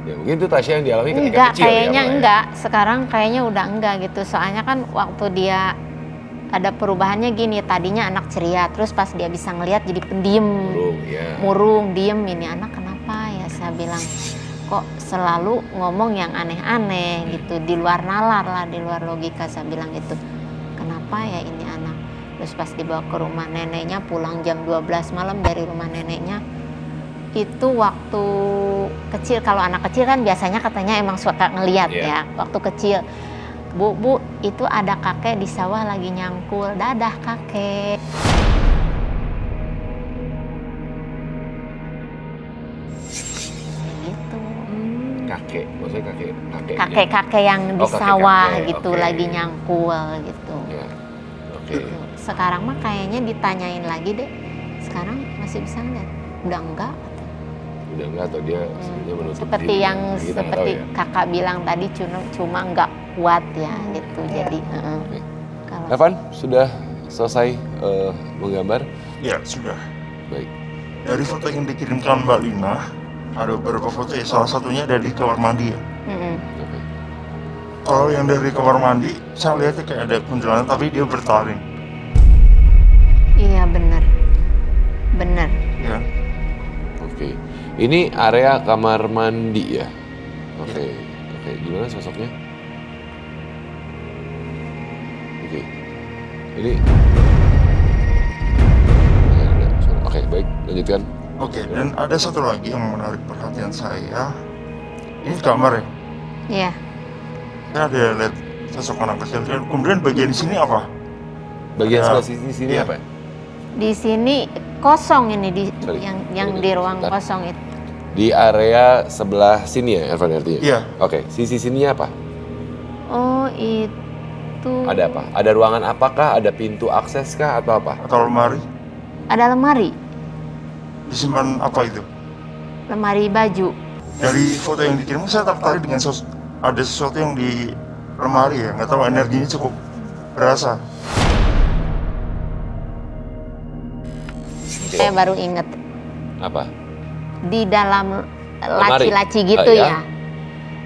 Ya mungkin itu Tasya yang dialami ketika enggak, kecil kayaknya ya, enggak. Sekarang kayaknya udah enggak gitu. Soalnya kan waktu dia ada perubahannya gini, tadinya anak ceria, terus pas dia bisa ngelihat jadi pendiam, murung, diem. Ini anak kenapa ya? Saya bilang kok selalu ngomong yang aneh-aneh gitu, di luar nalar lah, di luar logika. Saya bilang gitu, kenapa ya ini anak? Terus pas dibawa ke rumah neneknya, pulang jam 12 malam dari rumah neneknya, itu waktu kecil. Kalau anak kecil kan biasanya katanya emang suka ngeliat ya, waktu kecil. Bu, itu ada kakek di sawah lagi nyangkul, dadah kakek. Gitu. Kakek, maksudnya kakek yang di sawah gitu, lagi nyangkul gitu. sekarang mah kayaknya ditanyain lagi deh. Sekarang masih bisa ngeliat? Udah enggak. Udah enggak atau dia sebenarnya menutup Seperti diri? yang Kita nggak tahu seperti ya. kakak bilang tadi cuma nggak kuat ya gitu. Jadi Oke. kalau Evan, sudah selesai menggambar? Ya, sudah. Baik. Dari foto yang dikirimkan Mbak Lina, ada beberapa foto ya, salah satunya dari kamar mandi ya. Oke. Kalau yang dari kamar mandi, saya lihatnya kayak ada kuntilanak tapi dia bertaring. iya benar. Ya. Oke. Ini area kamar mandi ya? Oke. Oke, gimana sosoknya? Oke. Ini ya, ada suara. Oke, baik, lanjutkan. Oke, dan ada satu lagi yang menarik perhatian saya. Ini kamar ya. Iya. Saya ada lihat sosok anak kecil. Dan kemudian bagian di sini apa? Bagian Ya. sebelah sini Iya. apa ya? Di sini kosong ini Sorry. yang di ruang Bentar. kosong itu. Di area sebelah sini ya, Evan artinya? Iya. Oke, sisi sininya apa? Oh itu. Ada apa? Ada ruangan apakah? Ada pintu akses kah atau apa? Atau lemari? Ada lemari, Disimpan apa itu? lemari baju. Dari foto yang dikirim saya tertarik dengan ada sesuatu yang di lemari ya. Nggak tahu energinya cukup berasa. Saya baru inget Apa? di dalam Lemari? laci-laci gitu Ya. ya.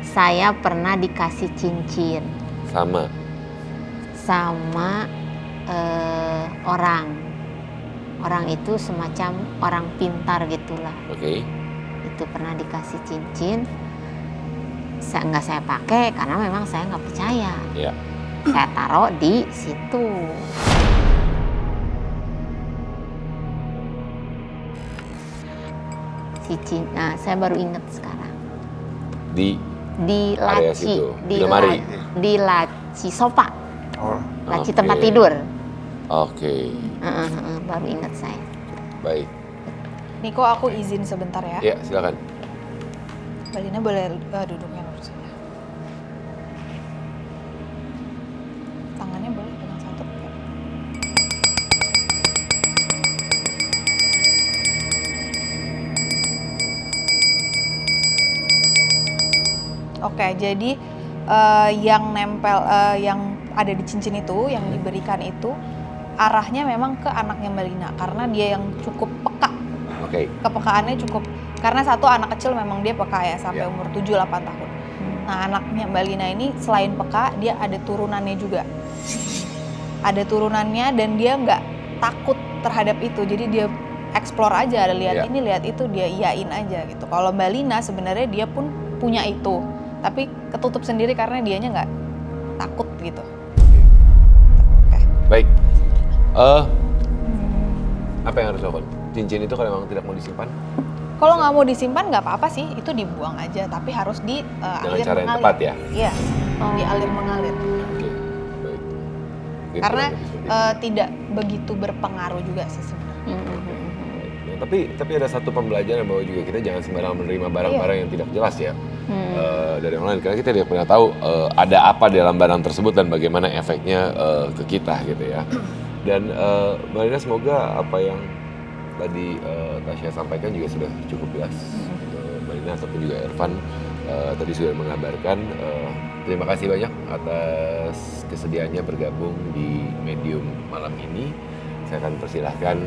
Saya pernah dikasih cincin Sama. sama orang. Orang itu semacam orang pintar gitulah. Oke. Itu pernah dikasih cincin. Nggak saya pakai karena memang saya nggak percaya. Ya. Saya taruh di situ. Nah, saya baru ingat sekarang. Di Di area laci, situ, di lemari. di laci sofa, Oh, laci Oke. tempat tidur. Oke. Baru ingat saya. Baik. Niko, aku izin sebentar ya. Ya, silakan. Mbak Lina boleh duduknya lurus aja. Tangannya boleh pegang satu. Oke, jadi yang nempel, yang ada di cincin itu, yang diberikan itu, arahnya memang ke anaknya Mbak Lina karena dia yang cukup peka. Oke. Kepekaannya cukup, karena satu anak kecil memang dia peka ya sampai Ya. umur 7-8 tahun. Nah, anaknya Mbak Lina ini selain peka, dia ada turunannya juga. Ada turunannya dan dia nggak takut terhadap itu. Jadi dia explore aja, ada lihat Ya. ini, lihat itu, dia iyain aja gitu. Kalau Mbak Lina sebenarnya dia pun punya itu, tapi ketutup sendiri karena dianya nggak takut gitu. Baik. Apa yang harus dilakukan? Cincin itu kalau memang tidak mau disimpan Kalau nggak mau disimpan nggak apa-apa sih, itu dibuang aja, tapi harus di dengan alir cara yang mengalir. tepat ya. Iya, dialir mengalir. Oke. Baik. Mungkin Karena kurang lebih seperti itu. tidak begitu berpengaruh juga sih sebenarnya. Nah, tapi ada satu pembelajaran bahwa juga kita jangan sembarangan menerima barang-barang yang tidak jelas ya dari online, karena kita tidak pernah tahu ada apa dalam barang tersebut dan bagaimana efeknya ke kita gitu ya. Dan Mbak Lina, semoga apa yang tadi Tasya sampaikan juga sudah cukup jelas. Mbak Lina ataupun juga Irfan tadi sudah mengabarkan. Terima kasih banyak atas kesediaannya bergabung di Medium malam ini. Saya akan persilahkan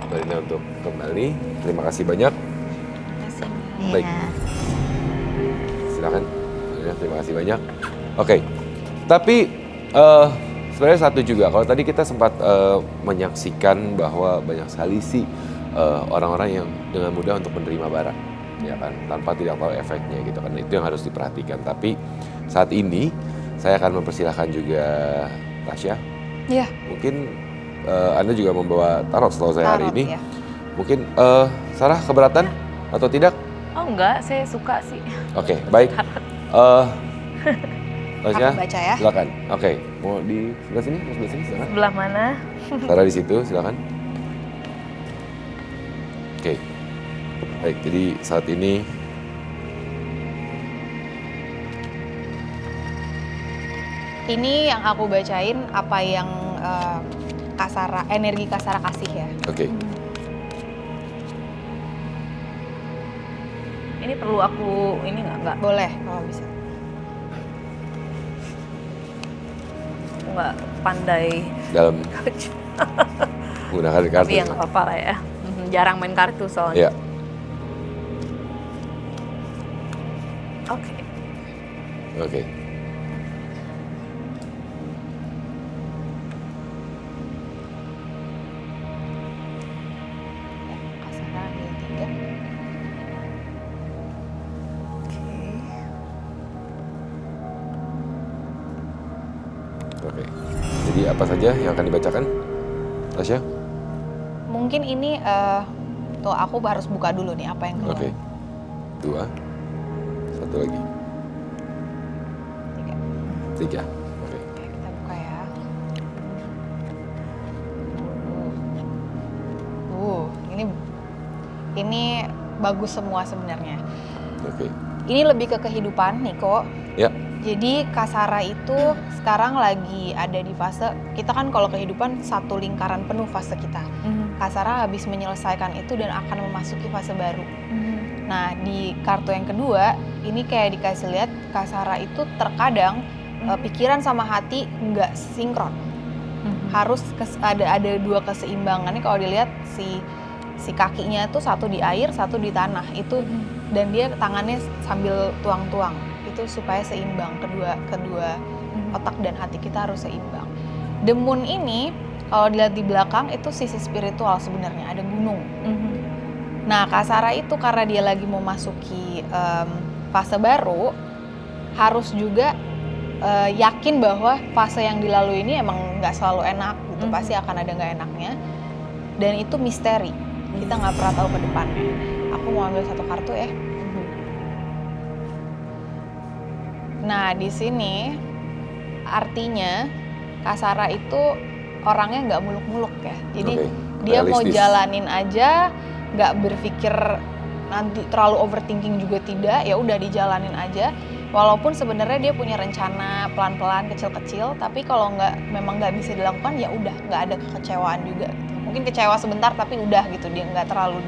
Mbak Lina untuk kembali. Terima kasih banyak. Baik. Iya. Silakan. Mbak Lina, terima kasih banyak. Oke. Tapi sebenarnya satu juga, kalau tadi kita sempat menyaksikan bahwa banyak sekali sih orang-orang yang dengan mudah untuk menerima barang, ya kan, tanpa tidak tahu efeknya gitu kan. Itu yang harus diperhatikan. Tapi saat ini saya akan mempersilahkan juga Tasya. Iya. Mungkin Anda juga membawa tarot setahu saya hari Tarot, ini. ya. Mungkin Sarah keberatan atau tidak? Oh enggak, saya suka sih. Oke, baik. Tasya, Aku baca ya. silakan. Oke, mau di sebelah sini? Mau sebelah sini, silakan. Sebelah mana? Sarah di situ, silakan. Oke. Baik, jadi saat ini Ini yang aku bacain apa yang Kasara, energi Kasara kasih ya. Oke. Ini perlu aku ini nggak? Boleh kalau bisa. Aku nggak pandai Dalam menggunakan kartu. tapi ya nggak apa-apa lah ya. Jarang main kartu Ya. soalnya. Oke. Oke. Kasara ambil 3. Oke. Jadi apa saja yang akan dibacakan, Tasya? Mungkin ini tuh aku harus buka dulu nih apa yang keluar. Oke. 2. Satu lagi. 3. 3. Oke. Oke, kita buka ya. Ini bagus semua sebenarnya. Oke. Ini lebih ke kehidupan, Niko. Ya. Jadi Kasara itu sekarang lagi ada di fase, kita kan kalau kehidupan satu lingkaran penuh fase kita. Kasara habis menyelesaikan itu dan akan memasuki fase baru. Nah, di kartu yang kedua, ini kayak dikasih lihat Kasara itu terkadang pikiran sama hati nggak sinkron. Harus ada dua keseimbangan. Ini kalau dilihat si kakinya tuh satu di air, satu di tanah. Itu dan dia tangannya sambil tuang-tuang. Itu supaya seimbang, kedua otak dan hati kita harus seimbang. The Moon ini kalau dilihat di belakang itu sisi spiritual sebenarnya, ada gunung. Nah, Kasara itu karena dia lagi mau masuki fase baru, harus juga yakin bahwa fase yang dilalui ini emang nggak selalu enak gitu, pasti akan ada nggak enaknya. Dan itu misteri, kita nggak pernah tahu ke depannya. Aku mau ambil satu kartu ya. Nah, di sini artinya Kasara itu orangnya nggak muluk-muluk ya. Jadi dia mau jalanin aja, nggak berpikir nanti terlalu overthinking juga tidak. Ya udah dijalanin aja. Walaupun sebenarnya dia punya rencana pelan-pelan, kecil-kecil, tapi kalau memang nggak bisa dilakukan ya udah, nggak ada kekecewaan juga. Mungkin kecewa sebentar, tapi udah gitu, dia nggak terlalu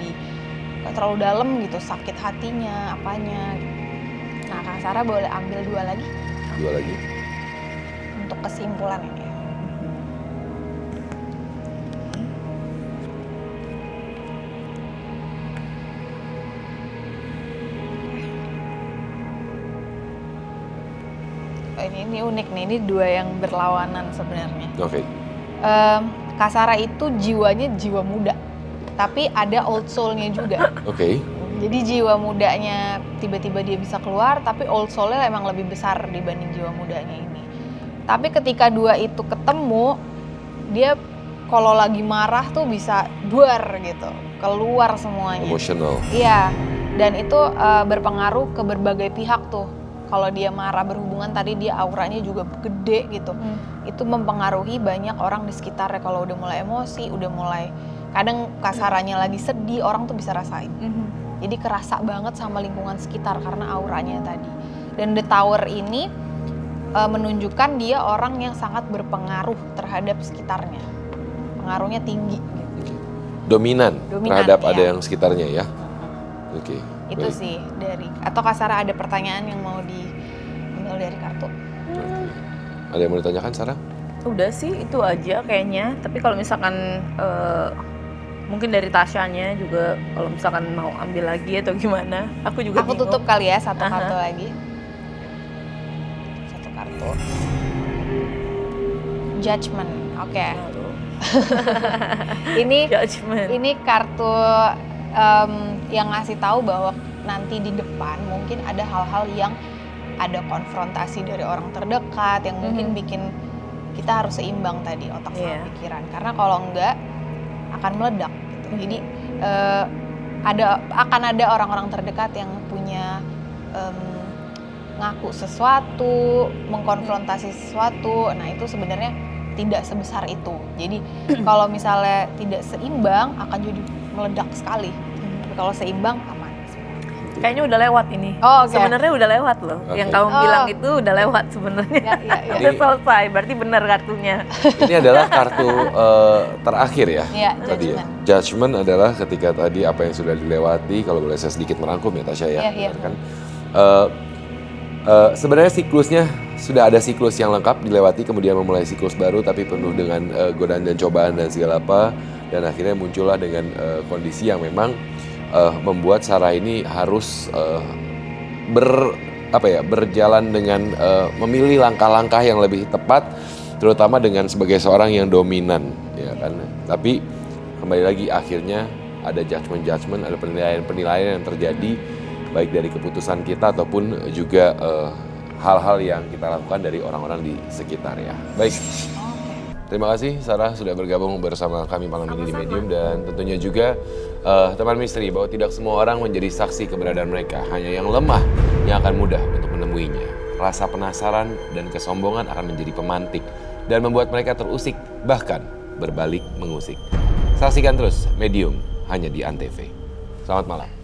dalam gitu, sakit hatinya, apanya. Gitu. Nah, Kasara boleh ambil 2 lagi. 2 lagi. Untuk kesimpulan ini. Ini unik nih, ini 2 yang berlawanan sebenarnya. Oke. Kasara itu jiwanya jiwa muda, tapi ada old soul-nya juga. Oke. Jadi jiwa mudanya tiba-tiba dia bisa keluar, tapi old soul-nya emang lebih besar dibanding jiwa mudanya ini. Tapi ketika 2 itu ketemu, dia kalau lagi marah tuh bisa duar gitu, keluar semuanya. Emotional. Iya, dan itu berpengaruh ke berbagai pihak tuh. Kalau dia marah berhubungan tadi dia auranya juga gede gitu. Itu mempengaruhi banyak orang di sekitarnya. Kalau udah mulai emosi, udah mulai kadang Kasaranya lagi sedih, orang tuh bisa rasain. Jadi kerasa banget sama lingkungan sekitar karena auranya tadi. Dan The Tower ini menunjukkan dia orang yang sangat berpengaruh terhadap sekitarnya. Pengaruhnya tinggi gitu. Dominan terhadap ya. ada yang sekitarnya ya. Oke. Itu baik. sih dari, atau Kasara ada pertanyaan yang mau diambil dari kartu? Oke. Ada yang mau ditanyakan, Sarah? Udah sih itu aja kayaknya. Tapi kalau misalkan mungkin dari Tasyanya juga kalau misalkan mau ambil lagi atau gimana, aku juga Aku bingung. tutup kali ya satu kartu lagi. Satu kartu. Judgment. Oke. Judgment. Ini kartu yang ngasih tahu bahwa nanti di depan mungkin ada hal-hal yang ada konfrontasi dari orang terdekat yang mungkin bikin kita harus seimbang tadi otak sama pikiran. Karena kalau enggak akan meledak gitu. Jadi akan ada orang-orang terdekat yang punya ngaku sesuatu, mengkonfrontasi sesuatu. Nah, itu sebenarnya tidak sebesar itu. Jadi kalau misalnya tidak seimbang akan jadi meledak sekali. Tapi kalau seimbang aman. Kayaknya udah lewat ini. Oh, oke. Sebenarnya udah lewat loh. Oke. Yang kamu Oh. bilang itu udah lewat sebenarnya. Ya. Udah selesai, berarti benar kartunya. Ini adalah kartu terakhir ya. Iya, Tadi ya. judgment. Judgment adalah ketika tadi apa yang sudah dilewati, kalau boleh saya sedikit merangkum ya Tasya ya. Iya. Benar kan? Sebenarnya siklusnya sudah ada siklus yang lengkap dilewati, kemudian memulai siklus baru tapi penuh dengan godaan dan cobaan dan segala apa, dan akhirnya muncullah dengan kondisi yang memang membuat Sarah ini harus berjalan dengan memilih langkah-langkah yang lebih tepat, terutama dengan sebagai seorang yang dominan, ya kan. Tapi kembali lagi akhirnya ada judgment, ada penilaian yang terjadi baik dari keputusan kita ataupun juga hal-hal yang kita lakukan dari orang-orang di sekitar ya. Baik. Terima kasih Sarah sudah bergabung bersama kami malam ini di Medium, dan tentunya juga teman misteri bahwa tidak semua orang menjadi saksi keberadaan mereka, hanya yang lemah yang akan mudah untuk menemuinya. Rasa penasaran dan kesombongan akan menjadi pemantik dan membuat mereka terusik, bahkan berbalik mengusik. Saksikan terus Medium hanya di Antv. Selamat malam.